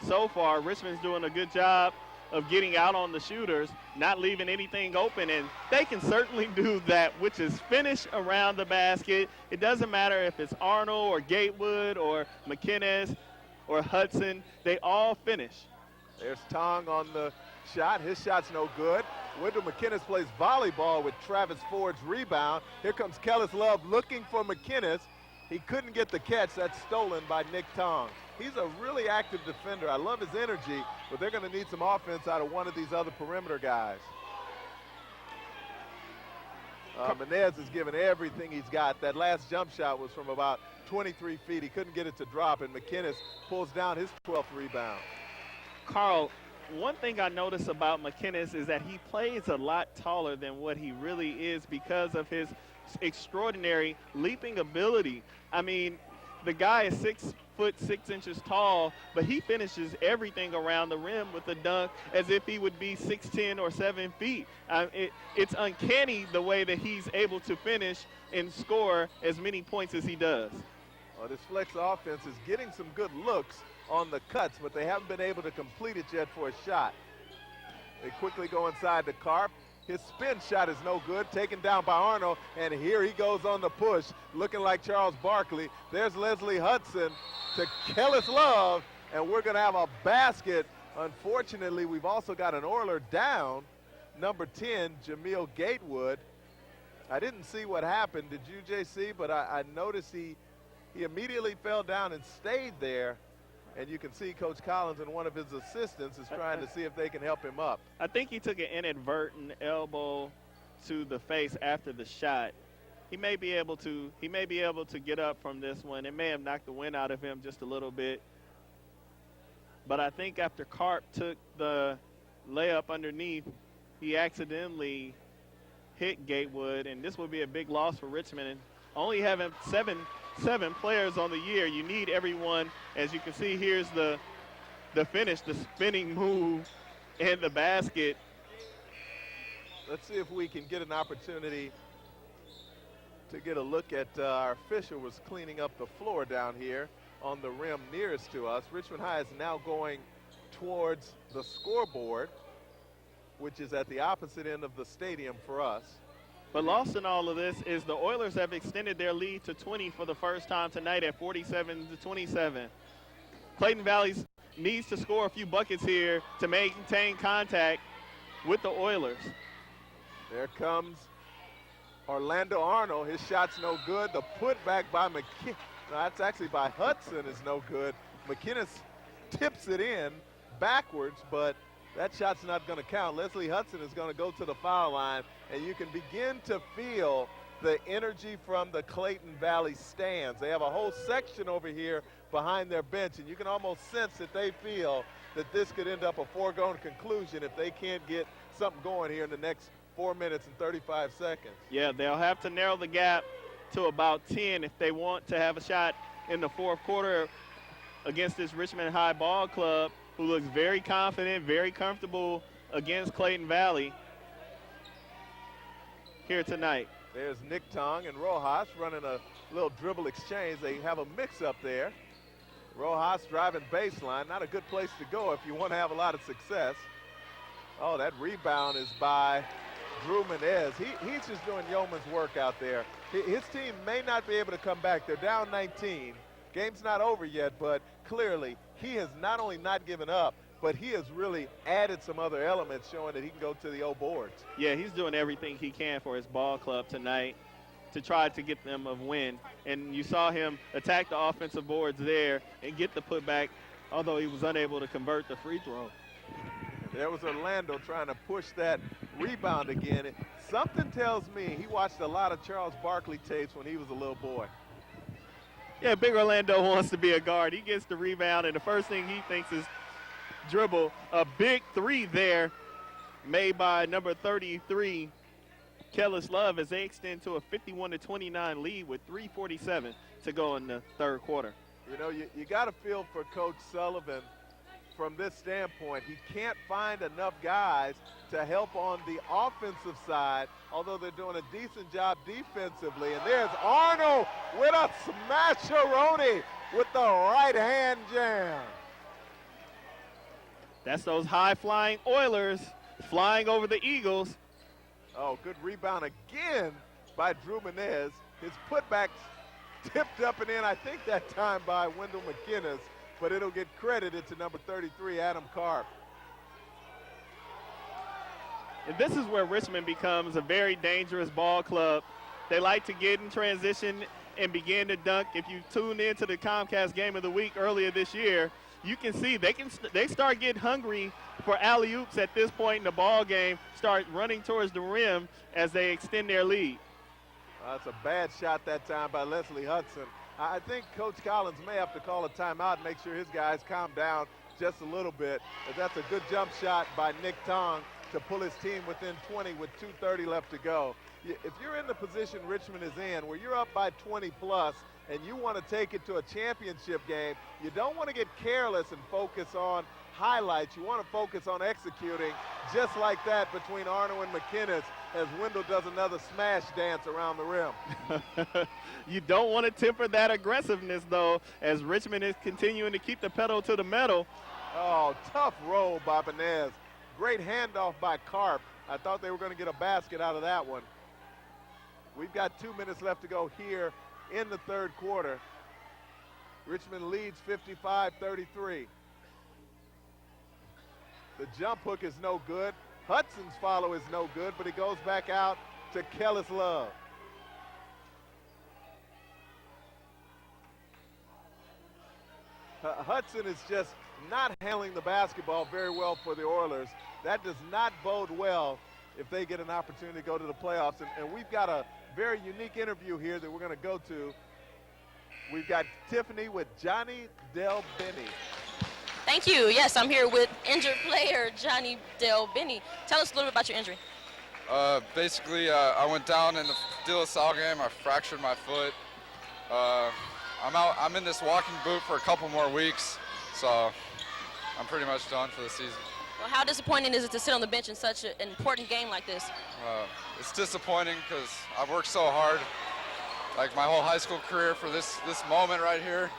[SPEAKER 2] so far. Richmond's doing a good job of getting out on the shooters, not leaving anything open, and they can certainly do that, which is finish around the basket. It doesn't matter if it's Arnold or Gatewood or McKinnis or Hudson. They all finish.
[SPEAKER 1] There's Tong on the shot. His shot's no good. Wendell McKinnis plays volleyball with Travis Ford's rebound. Here comes Kellis Love looking for McKinnis. He couldn't get the catch. That's stolen by Nick Tong. He's a really active defender. I love his energy, but they're going to need some offense out of one of these other perimeter guys. Menez is giving everything he's got. That last jump shot was from about 23 feet. He couldn't get it to drop, and McKinnis pulls down his 12th rebound.
[SPEAKER 2] Carl, one thing I notice about McKinnis is that he plays a lot taller than what he really is because of his extraordinary leaping ability. I mean, the guy is 6'6" tall, but he finishes everything around the rim with a dunk as if he would be 6'10" or 7 feet. It's uncanny the way that he's able to finish and score as many points as he does.
[SPEAKER 1] Well, this flex offense is getting some good looks on the cuts, but they haven't been able to complete it yet for a shot. They quickly go inside to Karp. His spin shot is no good, taken down by Arnold, and here he goes on the push, looking like Charles Barkley. There's Leslie Hudson to Kellis Love, and we're going to have a basket. Unfortunately, we've also got an Oiler down, number 10, Jamil Gatewood. I didn't see what happened, did you, JC? But I noticed he immediately fell down and stayed there. And you can see Coach Collins and one of his assistants is trying to see if they can help him up.
[SPEAKER 2] I think he took an inadvertent elbow to the face after the shot. He may be able to get up from this one. It may have knocked the wind out of him just a little bit. But I think after Karp took the layup underneath, he accidentally hit Gatewood, and this will be a big loss for Richmond. And only having seven players on the year, you need everyone. As you can see, here's the finish, the spinning move and the basket.
[SPEAKER 1] Let's see if we can get an opportunity to get a look at our official was cleaning up the floor down here on the rim nearest to us. Richmond High is now going towards the scoreboard, which is at the opposite end of the stadium for us.
[SPEAKER 2] But lost in all of this is the Oilers have extended their lead to 20 for the first time tonight at 47-27. Clayton Valley needs to score a few buckets here to maintain contact with the Oilers.
[SPEAKER 1] There comes Orlando Arnold. His shot's no good. The putback by McKinnon, no, that's actually by Hudson, is no good. McKinnon tips it in backwards, but that shot's not going to count. Leslie Hudson is going to go to the foul line, and you can begin to feel the energy from the Clayton Valley stands. They have a whole section over here behind their bench, and you can almost sense that they feel that this could end up a foregone conclusion if they can't get something going here in the next 4 minutes and 35 seconds.
[SPEAKER 2] Yeah, they'll have to narrow the gap to about 10 if they want to have a shot in the fourth quarter against this Richmond High ball club, who looks very confident, very comfortable against Clayton Valley here tonight.
[SPEAKER 1] There's Nick Tong and Rojas running a little dribble exchange. They have a mix-up there. Rojas driving baseline. Not a good place to go if you want to have a lot of success. Oh, that rebound is by Drew Menez. He's just doing yeoman's work out there. His team may not be able to come back. They're down 19. Game's not over yet, but clearly he has not only not given up, but he has really added some other elements showing that he can go to the old boards.
[SPEAKER 2] Yeah, he's doing everything he can for his ball club tonight to try to get them a win. And you saw him attack the offensive boards there and get the putback, although he was unable to convert the free throw.
[SPEAKER 1] There was Orlando trying to push that rebound again. Something tells me he watched a lot of Charles Barkley tapes when he was a little boy.
[SPEAKER 2] Yeah, Big Orlando wants to be a guard. He gets the rebound, and the first thing he thinks is dribble. A big three there made by number 33, Kellis Love, as they extend to a 51-29 lead with 3:47 to go in the third quarter.
[SPEAKER 1] You know, you got to feel for Coach Sullivan from this standpoint. He can't find enough guys to help on the offensive side, although they're doing a decent job defensively. And there's Arnold with a smash-a-roni with the right-hand jam.
[SPEAKER 2] That's those high-flying Oilers flying over the Eagles.
[SPEAKER 1] Oh, good rebound again by Drew Menez. His putback tipped up and in, I think that time by Wendell McInnes, but it'll get credited to number 33, Adam Karp.
[SPEAKER 2] And this is where Richmond becomes a very dangerous ball club. They like to get in transition and begin to dunk. If you tuned into the Comcast Game of the Week earlier this year, you can see they start getting hungry for alley-oops at this point in the ball game, start running towards the rim as they extend their lead.
[SPEAKER 1] That's a bad shot that time by Leslie Hudson. I think Coach Collins may have to call a timeout and make sure his guys calm down just a little bit. But that's a good jump shot by Nick Tong to pull his team within 20 with 2:30 left to go. If you're in the position Richmond is in, where you're up by 20 plus and you want to take it to a championship game, you don't want to get careless and focus on highlights. You want to focus on executing just like that between Arnold and McInnes as Wendell does another smash dance around the rim.
[SPEAKER 2] You don't want to temper that aggressiveness, though, as Richmond is continuing to keep the pedal to the metal.
[SPEAKER 1] Oh, tough roll by Menez. Great handoff by Karp. I thought they were going to get a basket out of that one. We've got 2 minutes left to go here in the third quarter. Richmond leads 55-33. The jump hook is no good. Hudson's follow is no good, but it goes back out to Kellis Love. Hudson is just not handling the basketball very well for the Oilers. That does not bode well if they get an opportunity to go to the playoffs. And we've got a very unique interview here that we're going to go to. We've got Tiffany with Johnny Del Benny.
[SPEAKER 3] Thank you. Yes, I'm here with injured player Johnny Del Benny. Tell us a little bit about your injury.
[SPEAKER 6] Basically, I went down in the De La Salle game. I fractured my foot. I'm out. I'm in this walking boot for a couple more weeks, so I'm pretty much done for the season.
[SPEAKER 3] Well, how disappointing is it to sit on the bench in such an important game like this?
[SPEAKER 6] It's disappointing because I've worked so hard, like my whole high school career for this moment right here.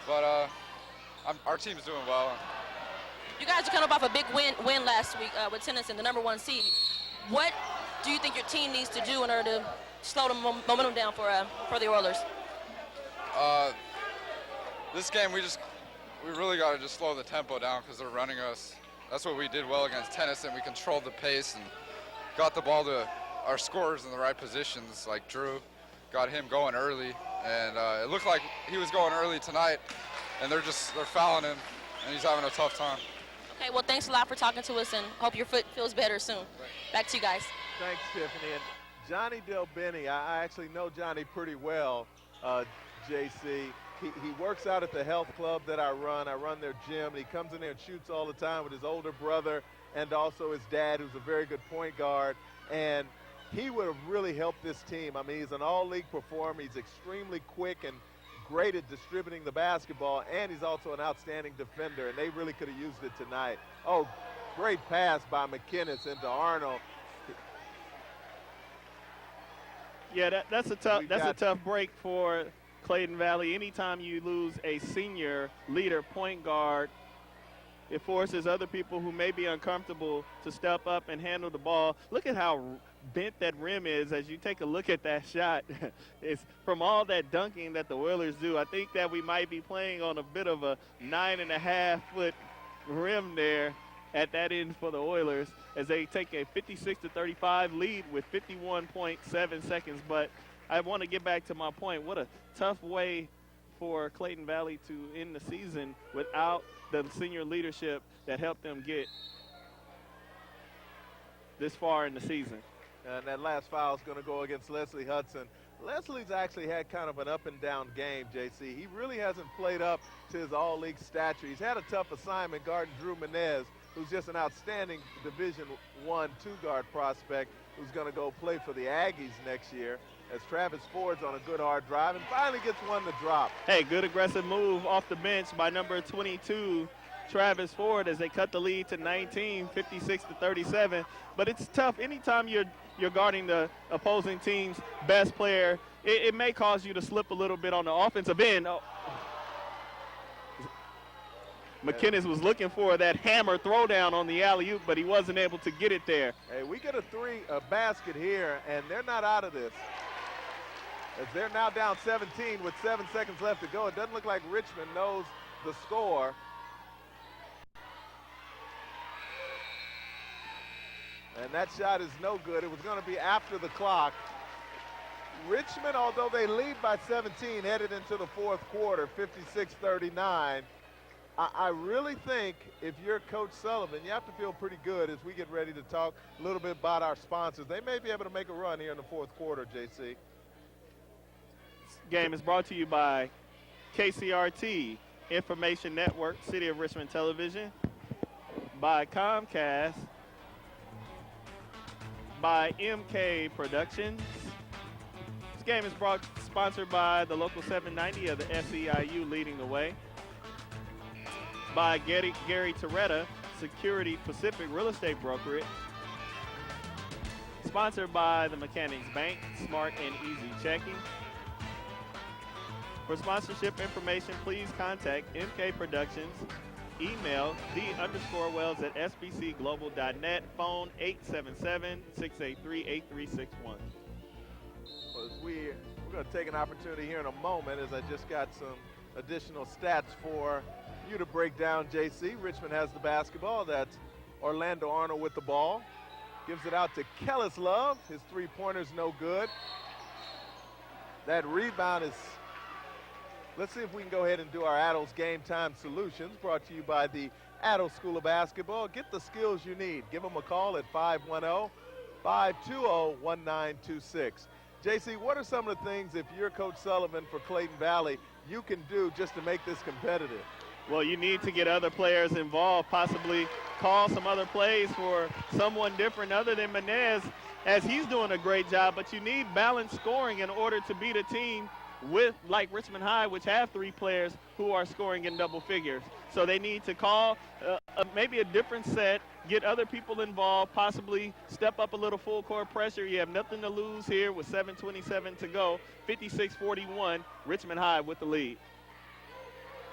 [SPEAKER 6] But our team's doing well.
[SPEAKER 3] You guys are coming off a big win last week with Tennyson, the #1 seed. What do you think your team needs to do in order to slow the momentum down for the Oilers?
[SPEAKER 6] This game, we really got to just slow the tempo down because they're running us. That's what we did well against Tennyson. We controlled the pace and got the ball to our scorers in the right positions, like Drew. Got him going early, and it looked like he was going early tonight, and they're fouling him, and he's having a tough time.
[SPEAKER 3] Okay, well, thanks a lot for talking to us, and hope your foot feels better soon. Back to you guys.
[SPEAKER 1] Thanks, Tiffany. And Johnny Del Benny, I actually know Johnny pretty well, JC. He works out at the health club that I run. I run their gym. He comes in there and shoots all the time with his older brother and also his dad, who's a very good point guard. And he would have really helped this team. I mean, he's an all-league performer. He's extremely quick and great at distributing the basketball, and he's also an outstanding defender, and they really could have used it tonight. Oh, great pass by McKinnis into Arnold.
[SPEAKER 2] Yeah, that's a tough break for Clayton Valley. Anytime you lose a senior leader point guard, it forces other people who may be uncomfortable to step up and handle the ball. Look at how bent that rim is as you take a look at that shot. It's from all that dunking that the Oilers do. I think that we might be playing on a bit of a 9.5-foot rim there at that end for the Oilers as they take a 56-35 lead with 51.7 seconds. But I want to get back to my point. What a tough way for Clayton Valley to end the season without the senior leadership that helped them get this far in the season.
[SPEAKER 1] And that last foul is going to go against Leslie Hudson. Leslie's actually had kind of an up-and-down game, JC. He really hasn't played up to his all-league stature. He's had a tough assignment guarding Drew Menez, who's just an outstanding Division I two-guard prospect who's going to go play for the Aggies next year, as Travis Ford's on a good hard drive and finally gets one to drop.
[SPEAKER 2] Hey, good aggressive move off the bench by number 22, Travis Ford, as they cut the lead to 19, 56-37. But it's tough anytime you're guarding the opposing team's best player. It may cause you to slip a little bit on the offensive end. Oh. McKinnis was looking for that hammer throwdown on the alley-oop, but he wasn't able to get it there.
[SPEAKER 1] Hey, we get a basket here, and they're not out of this. As they're now down 17 with 7 seconds left to go. It doesn't look like Richmond knows the score. And that shot is no good. It was going to be after the clock. Richmond, although they lead by 17, headed into the fourth quarter, 56-39. I really think if you're Coach Sullivan, you have to feel pretty good as we get ready to talk a little bit about our sponsors. They may be able to make a run here in the fourth quarter, JC.
[SPEAKER 2] This game is brought to you by KCRT, Information Network, City of Richmond Television, by Comcast, by MK Productions. This game is sponsored by the local 790 of the SEIU, leading the way. By Gary Toretta, Security Pacific Real Estate Brokerage. Sponsored by the Mechanics Bank, Smart and Easy Checking. For sponsorship information, please contact MK Productions. Email d_wells@sbcglobal.net. Phone 877-683-8361.
[SPEAKER 1] Well, we're going to take an opportunity here in a moment as I just got some additional stats for you to break down, JC. Richmond has the basketball. That's Orlando Arnold with the ball. Gives it out to Kellis Love. His three-pointer's no good. That rebound is... Let's see if we can go ahead and do our Adels Game Time Solutions, brought to you by the Adels School of Basketball. Get the skills you need. Give them a call at 510-520-1926. JC, what are some of the things, if you're Coach Sullivan for Clayton Valley, you can do just to make this competitive?
[SPEAKER 2] Well, you need to get other players involved, possibly call some other plays for someone different other than Menez, as he's doing a great job. But you need balanced scoring in order to beat a team like Richmond High, which have 3 players who are scoring in double figures. So they need to call maybe a different set, get other people involved, possibly step up a little full court pressure. You have nothing to lose here with 7:27 to go. 56-41, Richmond High with the lead.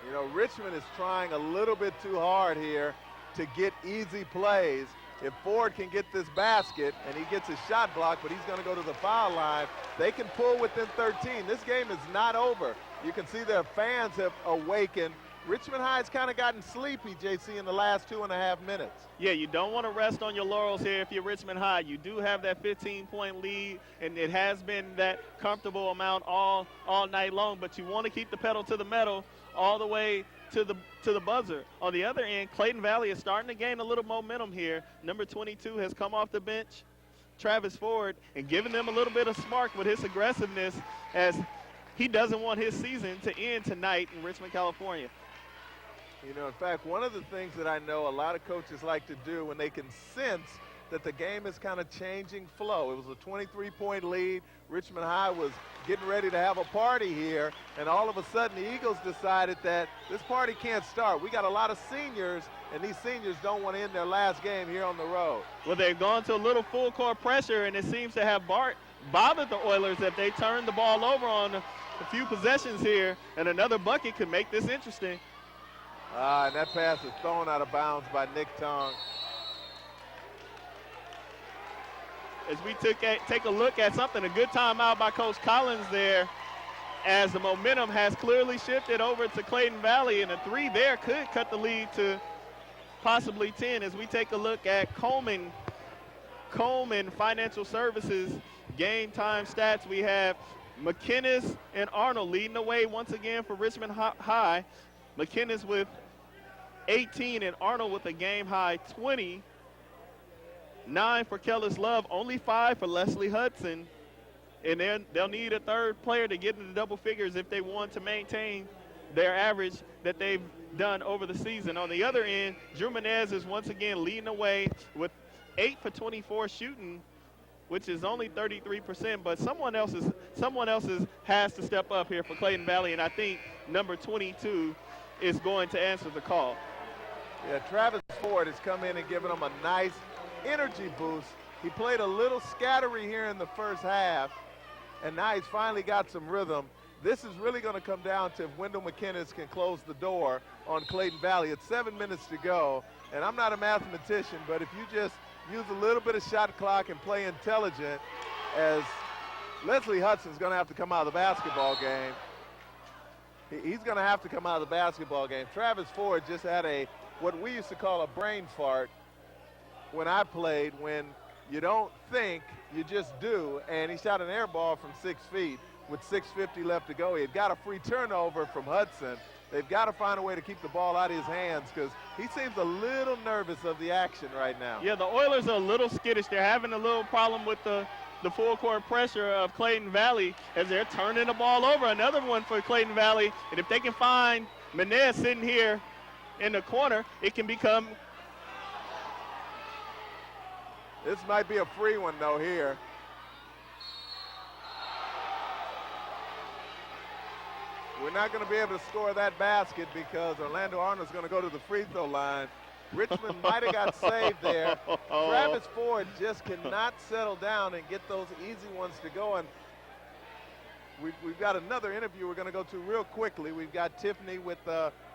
[SPEAKER 1] You know, Richmond is trying a little bit too hard here to get easy plays. If Ford can get this basket and he gets his shot blocked, but he's going to go to the foul line, they can pull within 13. This game is not over. You can see their fans have awakened. Richmond High's kind of gotten sleepy, JC, in the last 2.5 minutes.
[SPEAKER 2] Yeah, you don't want to rest on your laurels here if you're Richmond High. You do have that 15-point lead, and it has been that comfortable amount all night long, but you want to keep the pedal to the metal all the way to the buzzer. On the other end, Clayton Valley is starting to gain a little momentum here. Number 22 has come off the bench, Travis Ford, and giving them a little bit of spark with his aggressiveness as he doesn't want his season to end tonight in Richmond, California.
[SPEAKER 1] You know, in fact, one of the things that I know a lot of coaches like to do when they can sense that the game is kind of changing flow. It was a 23-point lead. Richmond High was getting ready to have a party here, and all of a sudden the Eagles decided that this party can't start. We got a lot of seniors, and these seniors don't want to end their last game here on the road.
[SPEAKER 2] Well, they've gone to a little full court pressure, and it seems to have bothered the Oilers that they turned the ball over on a few possessions here, and another bucket could make this interesting.
[SPEAKER 1] And that pass is thrown out of bounds by Nick Tong.
[SPEAKER 2] As we take a look at something, a good timeout by Coach Collins there, as the momentum has clearly shifted over to Clayton Valley, and a three there could cut the lead to possibly 10. As we take a look at Coleman Financial Services game time stats, we have McKinnis and Arnold leading the way once again for Richmond High. McKinnis with 18 and Arnold with a game high 20. 9 for Kellis Love, only 5 for Leslie Hudson. And then they'll need a third player to get into double figures if they want to maintain their average that they've done over the season. On the other end, Drew Menez is once again leading the way with 8 for 24 shooting, which is only 33%, but someone else has to step up here for Clayton Valley, and I think number 22 is going to answer the call.
[SPEAKER 1] Yeah, Travis Ford has come in and given them a nice energy boost. He played a little scattery here in the first half, and now he's finally got some rhythm. This is really going to come down to if Wendell McKinnis can close the door on Clayton Valley. It's 7 minutes to go, and I'm not a mathematician, but if you just use a little bit of shot clock and play intelligent, as Leslie Hudson's going to have to come out of the basketball game. He's going to have to come out of the basketball game. Travis Ford just had what we used to call a brain fart when I played, when you don't think, you just do, and he shot an air ball from 6 feet with 6:50 left to go. He had got a free turnover from Hudson. They've got to find a way to keep the ball out of his hands because he seems a little nervous of the action right now.
[SPEAKER 2] Yeah, the Oilers are a little skittish. They're having a little problem with the full court pressure of Clayton Valley as they're turning the ball over. Another one for Clayton Valley, and if they can find Menez sitting here in the corner, it can become.
[SPEAKER 1] This might be a free one, though, here. We're not going to be able to score that basket because Orlando Arnold's going to go to the free throw line. Richmond might have got saved there. Travis Ford just cannot settle down and get those easy ones to go. And we've got another interview we're going to go to real quickly. We've got Tiffany with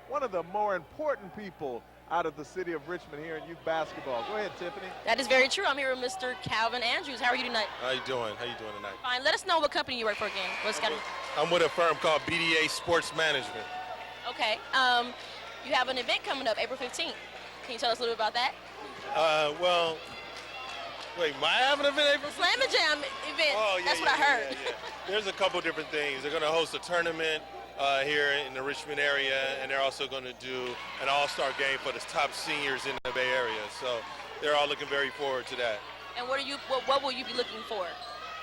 [SPEAKER 1] one of the more important people out of the city of Richmond here in youth basketball. Go ahead, Tiffany.
[SPEAKER 3] That is very true. I'm here with Mr. Calvin Andrews. How are you tonight?
[SPEAKER 7] How you doing? How you doing tonight?
[SPEAKER 3] Fine. Let us know what company you work for again.
[SPEAKER 7] I'm with a firm called BDA Sports Management.
[SPEAKER 3] Okay. You have an event coming up April 15th. Can you tell us a little bit about that?
[SPEAKER 7] Well, wait, am I having an event April 15th?
[SPEAKER 3] Slam and Jam event.
[SPEAKER 7] Oh, yeah,
[SPEAKER 3] That's what I heard.
[SPEAKER 7] Yeah. There's a couple different things. They're going to host a tournament here in the Richmond area, and they're also going to do an all-star game for the top seniors in the Bay Area. So they're all looking very forward to that.
[SPEAKER 3] And what will you be looking for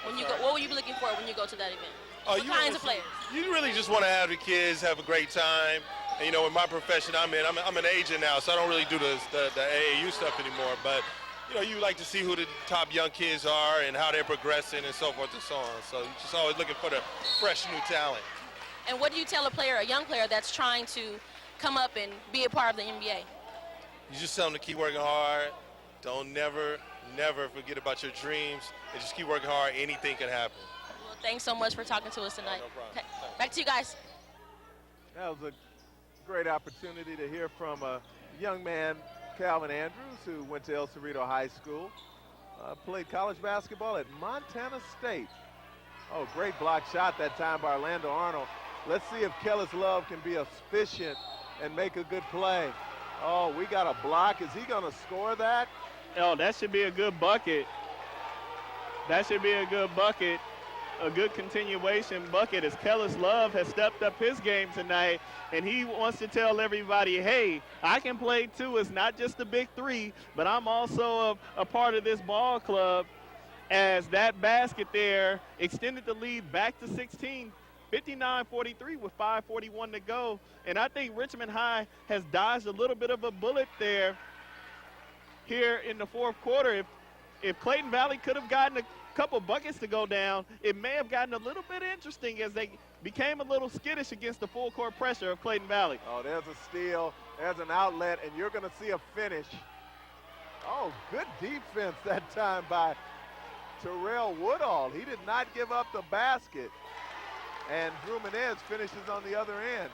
[SPEAKER 3] when you go? What will you be looking for when you go to that event? What kinds of players?
[SPEAKER 7] You really just want to have the kids have a great time. And, you know, in my profession I'm in, I'm an agent now, so I don't really do the AAU stuff anymore. But, you know, you like to see who the top young kids are and how they're progressing and so forth and so on. So you're just always looking for the fresh new talent.
[SPEAKER 3] And what do you tell a young player that's trying to come up and be a part of the NBA?
[SPEAKER 7] You just tell them to keep working hard. Don't never forget about your dreams, and just keep working hard. Anything can happen.
[SPEAKER 3] Well, thanks so much for talking to us tonight.
[SPEAKER 7] No problem.
[SPEAKER 3] Okay, back to you guys.
[SPEAKER 1] That was a great opportunity to hear from a young man, Calvin Andrews, who went to El Cerrito High School, played college basketball at Montana State. Oh, great block shot that time by Orlando Arnold. Let's see if Kellis Love can be efficient and make a good play. Oh, we got a block. Is he going to score that?
[SPEAKER 2] Oh, that should be a good bucket. That should be a good bucket. A good continuation bucket as Kellis Love has stepped up his game tonight, and he wants to tell everybody, hey, I can play too. It's not just the big three, but I'm also a part of this ball club, as that basket there extended the lead back to 16, 59-43 with 5:41 to go. And I think Richmond High has dodged a little bit of a bullet there here in the fourth quarter. If Clayton Valley could have gotten a couple buckets to go down, it may have gotten a little bit interesting as they became a little skittish against the full court pressure of Clayton Valley.
[SPEAKER 1] Oh, there's a steal, there's an outlet, and you're going to see a finish. Oh, good defense that time by Terrell Woodall. He did not give up the basket. And Drew Menez finishes on the other end.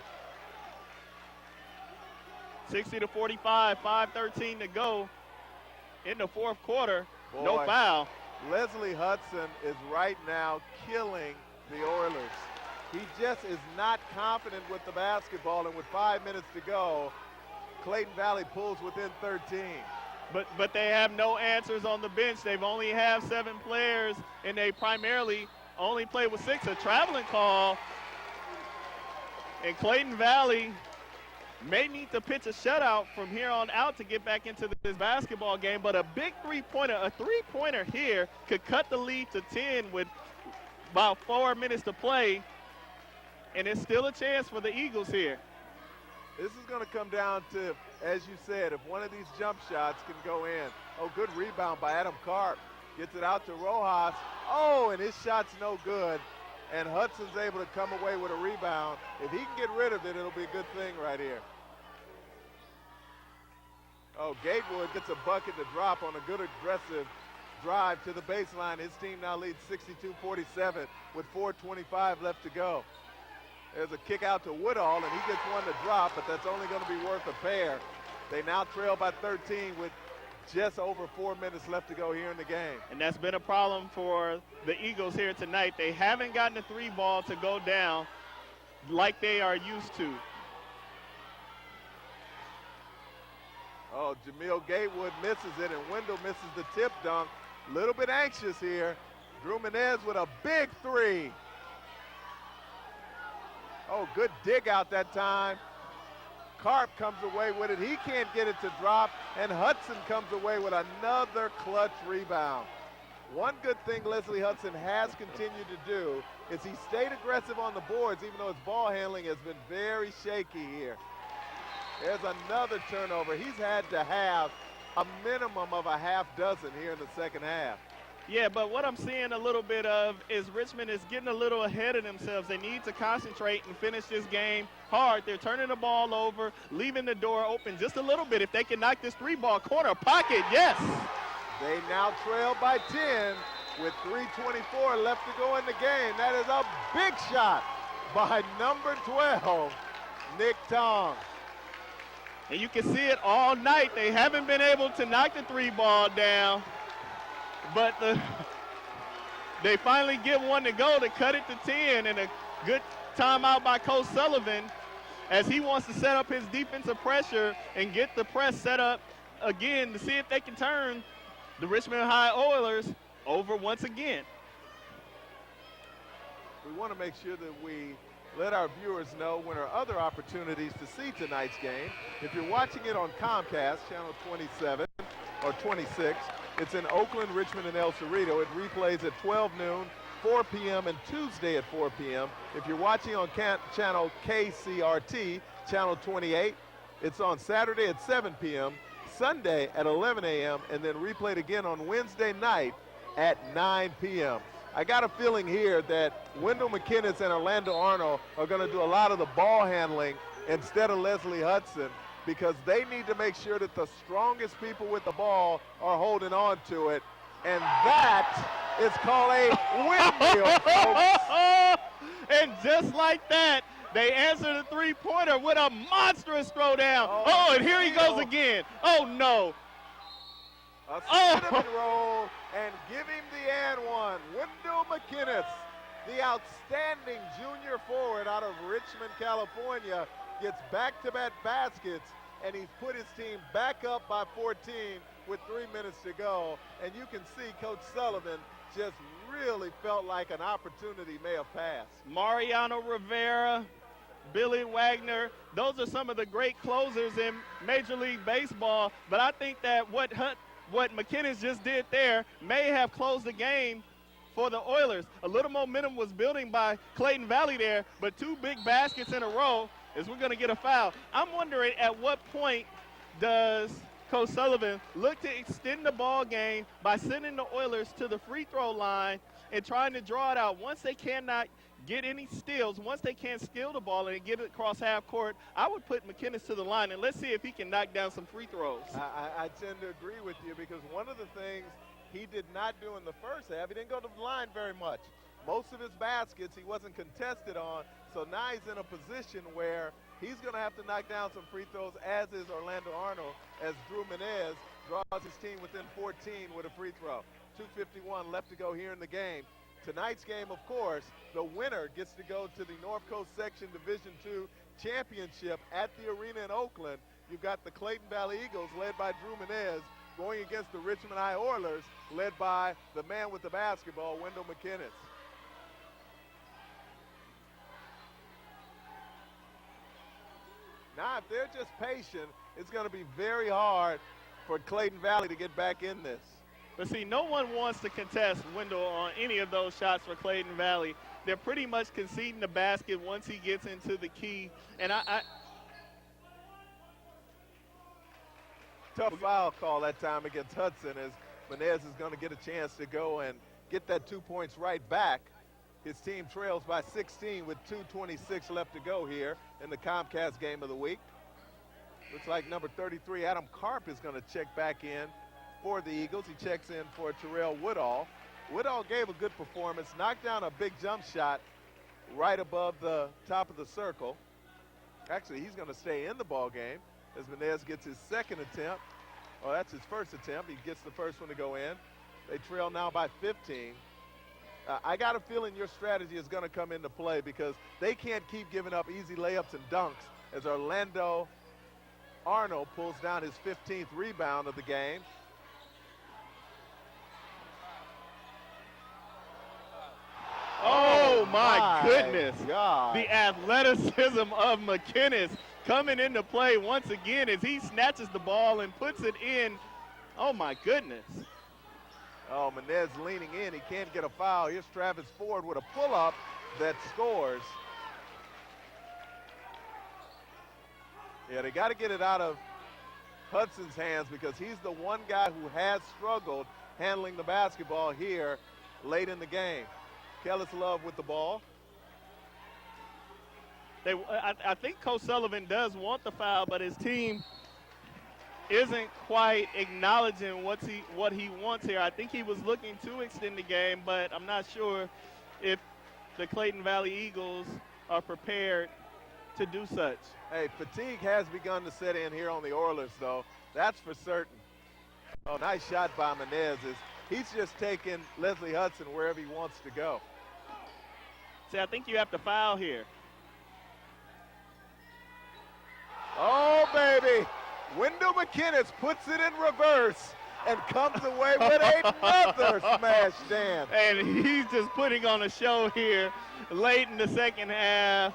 [SPEAKER 2] 60-45, 5:13 to go in the fourth quarter.
[SPEAKER 1] Boy,
[SPEAKER 2] no foul.
[SPEAKER 1] Leslie Hudson is right now killing the Oilers. He just is not confident with the basketball, and with 5 minutes to go, Clayton Valley pulls within 13.
[SPEAKER 2] But they have no answers on the bench. They've only have 7 players, and they primarily only play with 6. A traveling call, and Clayton Valley may need to pitch a shutout from here on out to get back into this basketball game. But a big three-pointer here could cut the lead to 10 with about 4 minutes to play, and it's still a chance for the Eagles here.
[SPEAKER 1] This is going to come down to, as you said, if one of these jump shots can go in. Oh, good rebound by Adam Karp. Gets it out to Rojas. Oh, and his shot's no good. And Hudson's able to come away with a rebound. If he can get rid of it, it'll be a good thing right here. Oh, Gatewood gets a bucket to drop on a good aggressive drive to the baseline. His team now leads 62-47 with 4:25 left to go. There's a kick out to Woodall, and he gets one to drop, but that's only going to be worth a pair. They now trail by 13 with just over 4 minutes left to go here in the game.
[SPEAKER 2] And that's been a problem for the Eagles here tonight. They haven't gotten the 3 ball to go down like they are used to.
[SPEAKER 1] Oh, Jamil Gatewood misses it, and Wendell misses the tip dunk. A little bit anxious here. Drew Menez with a big 3. Oh, good dig out that time. Karp comes away with it. He can't get it to drop, and Hudson comes away with another clutch rebound. One good thing Leslie Hudson has continued to do is he stayed aggressive on the boards, even though his ball handling has been very shaky here. There's another turnover. He's had to have a minimum of a half dozen here in the second half.
[SPEAKER 2] Yeah, but what I'm seeing a little bit of is Richmond is getting a little ahead of themselves. They need to concentrate and finish this game hard. They're turning the ball over, leaving the door open just a little bit. If they can knock this 3-ball corner pocket, yes.
[SPEAKER 1] They now trail by 10 with 3:24 left to go in the game. That is a big shot by number 12, Nick Tong.
[SPEAKER 2] And you can see it all night. They haven't been able to knock the 3-ball down. But they finally get one to go to cut it to 10, and a good timeout by Coach Sullivan as he wants to set up his defensive pressure and get the press set up again to see if they can turn the Richmond High Oilers over once again.
[SPEAKER 1] We want to make sure that we let our viewers know when there are other opportunities to see tonight's game. If you're watching it on Comcast, channel 27 or 26, it's in Oakland, Richmond, and El Cerrito. It replays at 12 noon, 4 p.m., and Tuesday at 4 p.m. If you're watching on channel KCRT, channel 28, it's on Saturday at 7 p.m., Sunday at 11 a.m., and then replayed again on Wednesday night at 9 p.m. I got a feeling here that Wendell McKinnis and Orlando Arnold are going to do a lot of the ball handling instead of Leslie Hudson. because they need to make sure that the strongest people with the ball are holding on to it. And that is called a windmill, folks.
[SPEAKER 2] And just like that, they answer the three-pointer with a monstrous throwdown. Oh, and here he goes again. Oh, no.
[SPEAKER 1] A cinnamon roll and give him the and one. Wendell McKinnis, the outstanding junior forward out of Richmond, California, gets back-to-back baskets, and he's put his team back up by 14 with 3 minutes to go. And you can see Coach Sullivan just really felt like an opportunity may have passed.
[SPEAKER 2] Mariano Rivera, Billy Wagner, those are some of the great closers in Major League Baseball, but I think that what McKinnis just did there may have closed the game for the Oilers. A little momentum was building by Clayton Valley there, but 2 big baskets in a row is we're going to get a foul. I'm wondering at what point does Coach Sullivan look to extend the ball game by sending the Oilers to the free throw line and trying to draw it out. Once they cannot get any steals, once they can't steal the ball and get it across half court, I would put McKinnis to the line, and let's see if he can knock down some free throws.
[SPEAKER 1] I tend to agree with you because one of the things he did not do in the first half, he didn't go to the line very much. Most of his baskets he wasn't contested on, so now he's in a position where he's going to have to knock down some free throws, as is Orlando Arnold, as Drew Menez draws his team within 14 with a free throw. 2:51 left to go here in the game. Tonight's game, of course, the winner gets to go to the North Coast Section Division II Championship at the arena in Oakland. You've got the Clayton Valley Eagles, led by Drew Menez, going against the Richmond High Oilers, led by the man with the basketball, Wendell McKinnis. Now, if they're just patient, it's going to be very hard for Clayton Valley to get back in this.
[SPEAKER 2] But see, no one wants to contest Wendell on any of those shots for Clayton Valley. They're pretty much conceding the basket once he gets into the key. And
[SPEAKER 1] tough foul call that time against Hudson, as Menez is going to get a chance to go and get that 2 points right back. His team trails by 16 with 2:26 left to go here in the Comcast game of the week. Looks like number 33, Adam Karp, is going to check back in for the Eagles. He checks in for Terrell Woodall. Woodall gave a good performance, knocked down a big jump shot right above the top of the circle. Actually, he's going to stay in the ball game as Menez gets his second attempt. Oh, that's his first attempt. He gets the first one to go in. They trail now by 15. I got a feeling your strategy is going to come into play because they can't keep giving up easy layups and dunks as Orlando Arnold pulls down his 15th rebound of the game.
[SPEAKER 2] Oh, my goodness.
[SPEAKER 1] God.
[SPEAKER 2] The athleticism of McKinnis coming into play once again as he snatches the ball and puts it in. Oh, my goodness.
[SPEAKER 1] Oh, Menez leaning in. He can't get a foul. Here's Travis Ford with a pull-up that scores. Yeah, they got to get it out of Hudson's hands because he's the one guy who has struggled handling the basketball here late in the game. Kellis Love with the ball.
[SPEAKER 2] I think Coach Sullivan does want the foul, but his team isn't quite acknowledging what he wants here. I think he was looking to extend the game, but I'm not sure if the Clayton Valley Eagles are prepared to do such.
[SPEAKER 1] Hey, fatigue has begun to set in here on the Oilers, though. That's for certain. Oh, nice shot by Menez. He's just taking Leslie Hudson wherever he wants to go.
[SPEAKER 2] See, I think you have to foul here.
[SPEAKER 1] Oh, baby. Wendell McKinnis puts it in reverse and comes away with another smash dance.
[SPEAKER 2] And he's just putting on a show here late in the second half.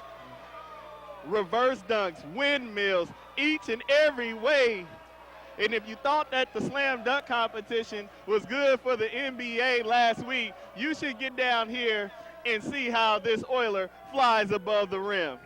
[SPEAKER 2] Reverse dunks, windmills, each and every way. And if you thought that the slam dunk competition was good for the NBA last week, you should get down here and see how this Oiler flies above the rim.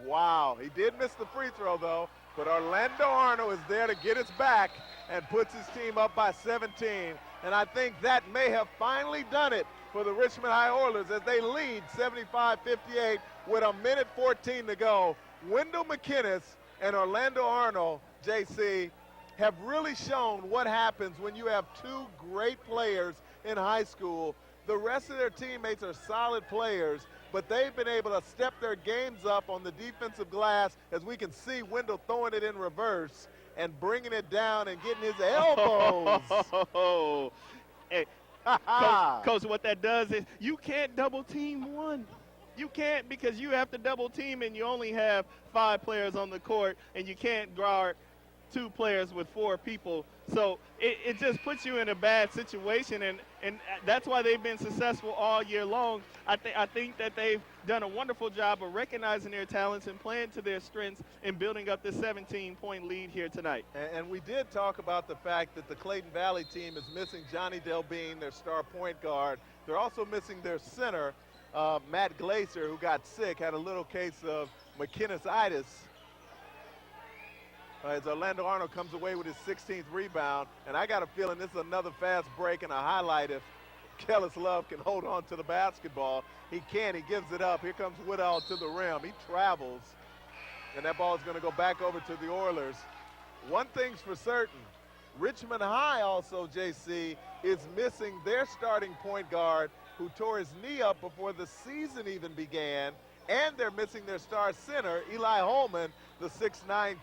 [SPEAKER 1] Wow, he did miss the free throw, though. But Orlando Arnold is there to get us back and puts his team up by 17. And I think that may have finally done it for the Richmond High Oilers as they lead 75-58 with 1:14 to go. Wendell McKinnis and Orlando Arnold, JC, have really shown what happens when you have two great players in high school. The rest of their teammates are solid players, but they've been able to step their games up on the defensive glass, as we can see Wendell throwing it in reverse and bringing it down and getting his elbows.
[SPEAKER 2] Hey, Coach, what that does is you can't double team one. You can't, because you have to double team and you only have 5 players on the court, and you can't guard 2 players with 4 people. So it just puts you in a bad situation, and that's why they've been successful all year long. I think that they've done a wonderful job of recognizing their talents and playing to their strengths and building up this 17-point lead here tonight.
[SPEAKER 1] And we did talk about the fact that the Clayton Valley team is missing Johnny Delbean, their star point guard. They're also missing their center, Matt Glacier, who got sick, had a little case of McKinnis-itis. As Orlando Arnold comes away with his 16th rebound, and I got a feeling this is another fast break and a highlight if Kellis Love can hold on to the basketball. He can, he gives it up. Here comes Woodall to the rim. He travels, and that ball is going to go back over to the Oilers. One thing's for certain, Richmond High also, JC, is missing their starting point guard who tore his knee up before the season even began, and they're missing their star center, Eli Holman, the 6'9"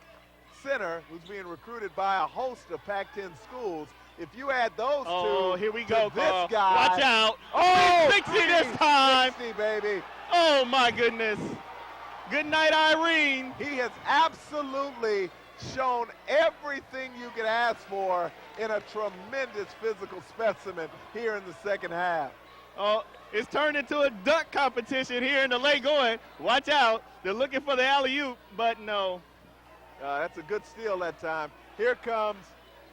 [SPEAKER 1] center who's being recruited by a host of Pac-10 schools. If you add those two
[SPEAKER 2] here we go,
[SPEAKER 1] to this guy.
[SPEAKER 2] Watch out.
[SPEAKER 1] Oh,
[SPEAKER 2] 60 this time.
[SPEAKER 1] 60, baby.
[SPEAKER 2] Oh, my goodness. Good night, Irene.
[SPEAKER 1] He has absolutely shown everything you could ask for in a tremendous physical specimen here in the second half.
[SPEAKER 2] Oh, it's turned into a dunk competition here in the late going. Watch out. They're looking for the alley-oop, but no.
[SPEAKER 1] That's a good steal that time. Here comes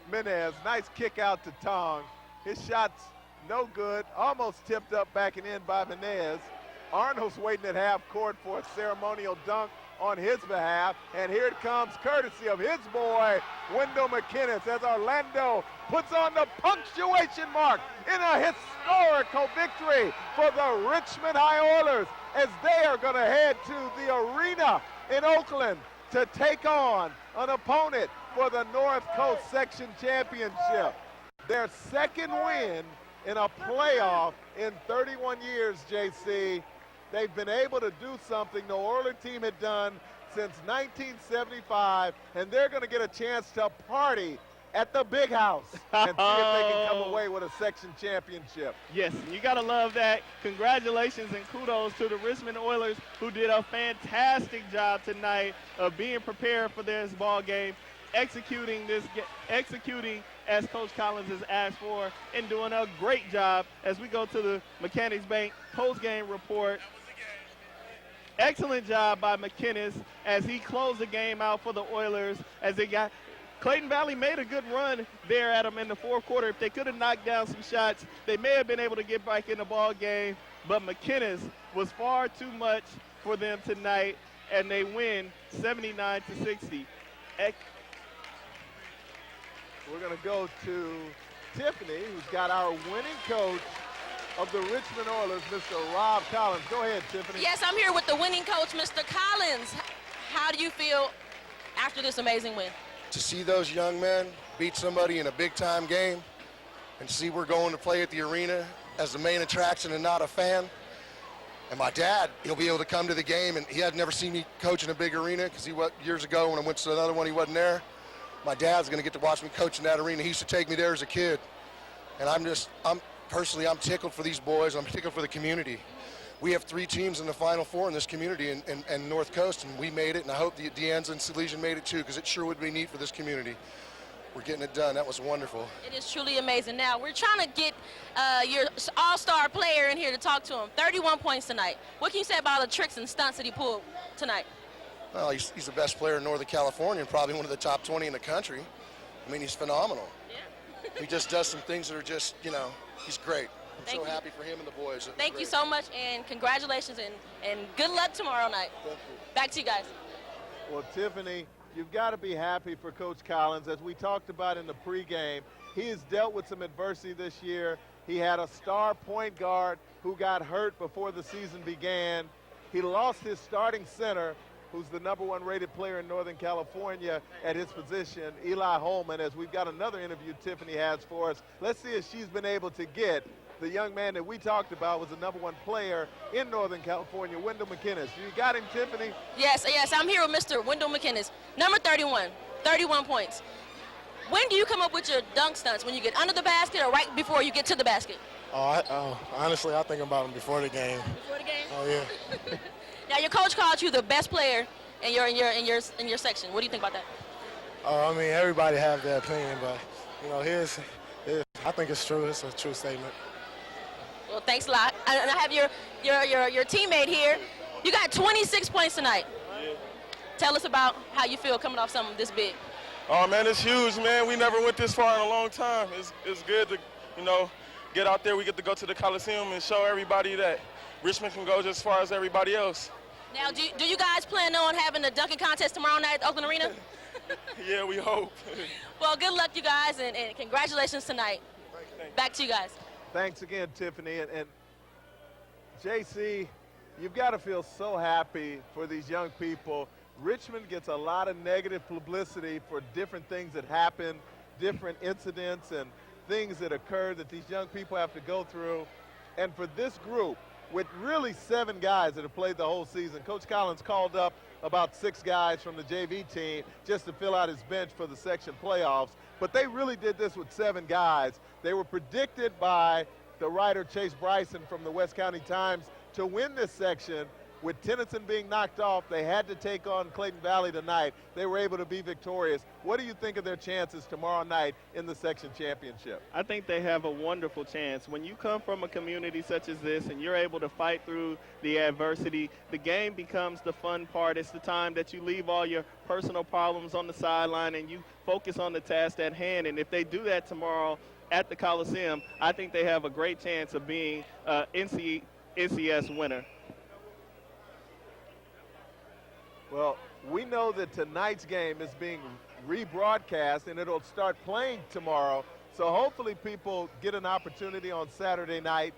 [SPEAKER 1] Menez. Nice kick out to Tong. His shot's no good. Almost tipped up back and in by Menez. Arnold's waiting at half court for a ceremonial dunk on his behalf. And here it comes, courtesy of his boy, Wendell McKinnis, as Orlando puts on the punctuation mark in a historical victory for the Richmond High Oilers, as they are going to head to the arena in Oakland to take on an opponent for the North Coast Section Championship. Their second win in a playoff in 31 years, JC. They've been able to do something no Oilers team had done since 1975, and they're going to get a chance to party at the big house and see if they can come away with a section championship.
[SPEAKER 2] Yes, you got to love that. Congratulations and kudos to the Richmond Oilers, who did a fantastic job tonight of being prepared for this ball game, executing as Coach Collins has asked for, and doing a great job as we go to the Mechanics Bank post-game report. Excellent job by McKinnis as he closed the game out for the Oilers, as they got Clayton Valley made a good run there at them in the fourth quarter. If they could have knocked down some shots, they may have been able to get back in the ball game. But McKinnis was far too much for them tonight, and they win 79-60.
[SPEAKER 1] We're going to go to Tiffany, who's got our winning coach of the Richmond Oilers, Mr. Rob Collins. Go ahead, Tiffany.
[SPEAKER 3] Yes, I'm here with the winning coach, Mr. Collins. How do you feel after this amazing win?
[SPEAKER 8] To see those young men beat somebody in a big-time game and see we're going to play at the arena as the main attraction and not a fan. And my dad, he'll be able to come to the game, and he had never seen me coach in a big arena because years ago when I went to another one, he wasn't there. My dad's going to get to watch me coach in that arena. He used to take me there as a kid. And I'm tickled for these boys. I'm tickled for the community. We have 3 teams in the Final Four in this community and North Coast, and we made it, and I hope the Deanza and Salesian made it too, because it sure would be neat for this community. We're getting it done. That was wonderful.
[SPEAKER 3] It is truly amazing. Now, we're trying to get your all-star player in here to talk to him. 31 points tonight. What can you say about all the tricks and stunts that he pulled tonight?
[SPEAKER 8] Well, he's the best player in Northern California and probably one of the top 20 in the country. I mean, he's phenomenal.
[SPEAKER 3] Yeah.
[SPEAKER 8] He just does some things that are just, he's great. I'm
[SPEAKER 3] Thank
[SPEAKER 8] so
[SPEAKER 3] you.
[SPEAKER 8] happy for him and the boys.
[SPEAKER 3] Thank you so much, and congratulations, and good luck tomorrow night.
[SPEAKER 8] Thank you.
[SPEAKER 3] Back to you guys.
[SPEAKER 1] Well, Tiffany, you've got to be happy for Coach Collins. As we talked about in the pregame, he has dealt with some adversity this year. He had a star point guard who got hurt before the season began. He lost his starting center who's the #1 rated player in Northern California at his position, Eli Holman, as we've got another interview Tiffany has for us. Let's see if she's been able to get the young man that we talked about was the #1 player in Northern California, Wendell McInnes. You got him, Tiffany?
[SPEAKER 3] Yes, I'm here with Mr. Wendell McInnes, number 31, 31 points. When do you come up with your dunk stunts? When you get under the basket or right before you get to the basket?
[SPEAKER 9] Honestly, I think about them before the game.
[SPEAKER 3] Before the game?
[SPEAKER 9] Oh yeah.
[SPEAKER 3] Now your coach called you the best player in your section. What do you think about that?
[SPEAKER 9] I mean, everybody have their opinion, but you know, I think it's true. It's a true statement.
[SPEAKER 3] Well, thanks a lot. And I have your teammate here. You got 26 points tonight.
[SPEAKER 7] Yeah.
[SPEAKER 3] Tell us about how you feel coming off something this big.
[SPEAKER 7] Oh man, it's huge, man. We never went this far in a long time. It's good to, you know, get out there. We get to go to the Coliseum and show everybody that Richmond can go just as far as everybody else.
[SPEAKER 3] Now, do you guys plan on having a dunking contest tomorrow night at Oakland Arena?
[SPEAKER 7] Yeah, we hope.
[SPEAKER 3] Well, good luck, you guys, and congratulations tonight.
[SPEAKER 7] Thank you.
[SPEAKER 3] Back to you guys.
[SPEAKER 1] Thanks again, Tiffany. And JC, you've got to feel so happy for these young people. Richmond gets a lot of negative publicity for different things that happen, different incidents and things that occur that these young people have to go through. And for this group, with really 7 guys that have played the whole season, Coach Collins called up about 6 guys from the JV team just to fill out his bench for the section playoffs. But they really did this with 7 guys. They were predicted by the writer Chase Bryson from the West County Times to win this section. With Tennyson being knocked off, they had to take on Clayton Valley tonight. They were able to be victorious. What do you think of their chances tomorrow night in the section championship?
[SPEAKER 2] I think they have a wonderful chance. When you come from a community such as this and you're able to fight through the adversity, the game becomes the fun part. It's the time that you leave all your personal problems on the sideline and you focus on the task at hand. And if they do that tomorrow at the Coliseum, I think they have a great chance of being NCS winner.
[SPEAKER 1] Well, we know that tonight's game is being rebroadcast and it'll start playing tomorrow. So hopefully people get an opportunity on Saturday night,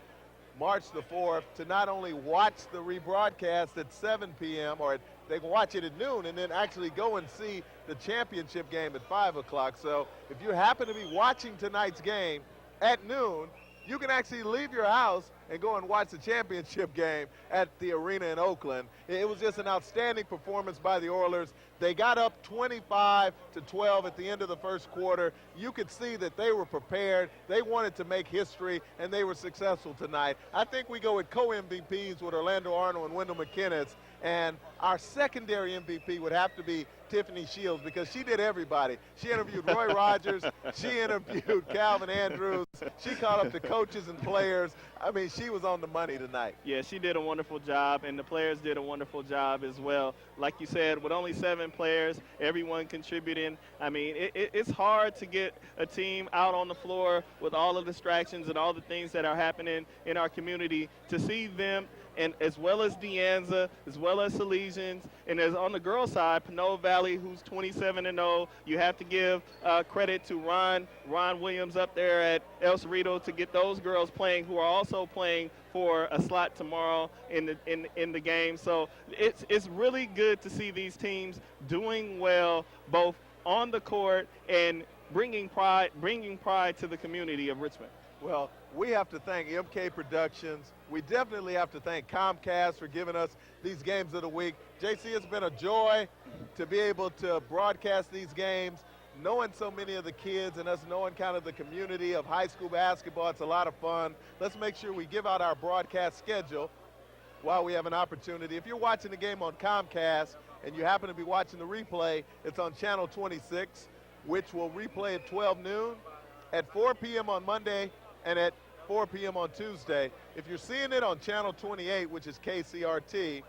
[SPEAKER 1] March the 4th, to not only watch the rebroadcast at 7 p.m. or they can watch it at noon and then actually go and see the championship game at 5 o'clock. So if you happen to be watching tonight's game at noon, you can actually leave your house and go and watch the championship game at the arena in Oakland. It was just an outstanding performance by the Oilers. They got up 25-12 at the end of the first quarter. You could see that they were prepared. They wanted to make history, and they were successful tonight. I think we go with co-MVPs with Orlando Arnold and Wendell McInnes, and our secondary MVP would have to be Tiffany Shields because she did everybody. She interviewed Roy Rogers. She interviewed Calvin Andrews. She called up the coaches and players. I mean, she was on the money tonight.
[SPEAKER 2] Yeah, she did a wonderful job, and the players did a wonderful job as well. Like you said, with only 7 players, everyone contributing. I mean, it's hard to get a team out on the floor with all the distractions and all the things that are happening in our community to see them, and as well as Deanza, as well as Salesians, and as on the girls' side, Pinole Valley, who's 27-0. You have to give credit to Ron Williams up there at El Cerrito to get those girls playing, who are also playing for a slot tomorrow in the game. So it's really good to see these teams doing well, both on the court and bringing pride to the community of Richmond.
[SPEAKER 1] Well, we have to thank MK Productions. We definitely have to thank Comcast for giving us these games of the week. JC, it's been a joy to be able to broadcast these games, knowing so many of the kids and us knowing kind of the community of high school basketball. It's a lot of fun. Let's make sure we give out our broadcast schedule while we have an opportunity. If you're watching the game on Comcast and you happen to be watching the replay, it's on Channel 26, which will replay at 12 noon, at 4 p.m. on Monday, and at 4 p.m. on Tuesday. If you're seeing it on Channel 28, which is KCRT,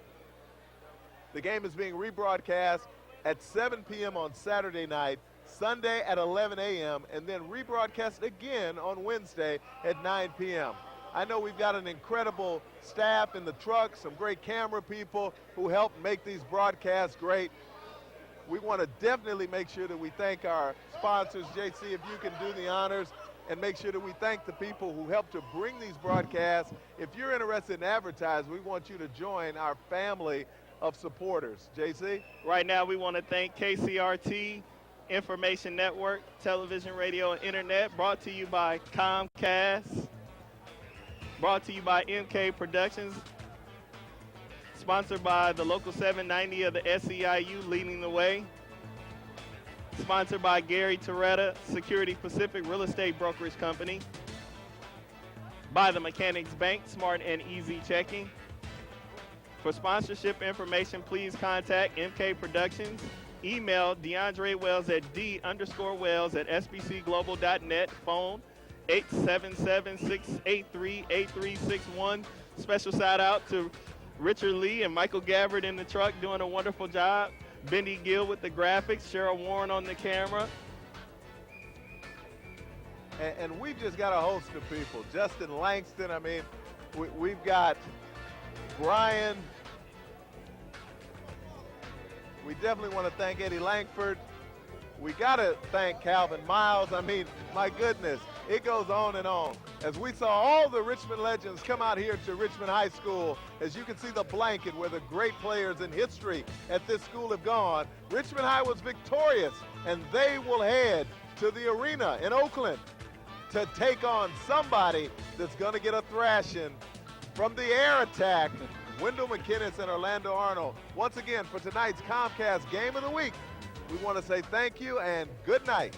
[SPEAKER 1] the game is being rebroadcast at 7 p.m. on Saturday night, Sunday at 11 a.m., and then rebroadcast again on Wednesday at 9 p.m. I know we've got an incredible staff in the truck, some great camera people who help make these broadcasts great. We want to definitely make sure that we thank our sponsors. JC, if you can do the honors and make sure that we thank the people who help to bring these broadcasts. If you're interested in advertising, we want you to join our family of supporters. JC?
[SPEAKER 2] Right now, we want to thank KCRT, Information Network, Television, Radio, and Internet, brought to you by Comcast, brought to you by MK Productions, sponsored by the Local 790 of the SEIU, leading the way, sponsored by Gary Toretta, Security Pacific Real Estate Brokerage Company, by the Mechanics Bank, Smart and Easy Checking. For sponsorship information, please contact MK Productions. Email DeAndre Wells at d_wells@sbcglobal.net. Phone 877-683-8361. Special shout out to Richard Lee and Michael Gabbard in the truck doing a wonderful job. Bendy Gill with the graphics. Cheryl Warren on the camera.
[SPEAKER 1] And we've just got a host of people. Justin Langston, I mean, we've got Brian. We definitely want to thank Eddie Langford. We got to thank Calvin Miles. I mean, my goodness, it goes on and on. As we saw all the Richmond legends come out here to Richmond High School, as you can see the blanket where the great players in history at this school have gone, Richmond High was victorious, and they will head to the arena in Oakland to take on somebody that's going to get a thrashing from the air attack. Wendell McKinnis and Orlando Arnold. Once again, for tonight's Comcast Game of the Week, we want to say thank you and good night.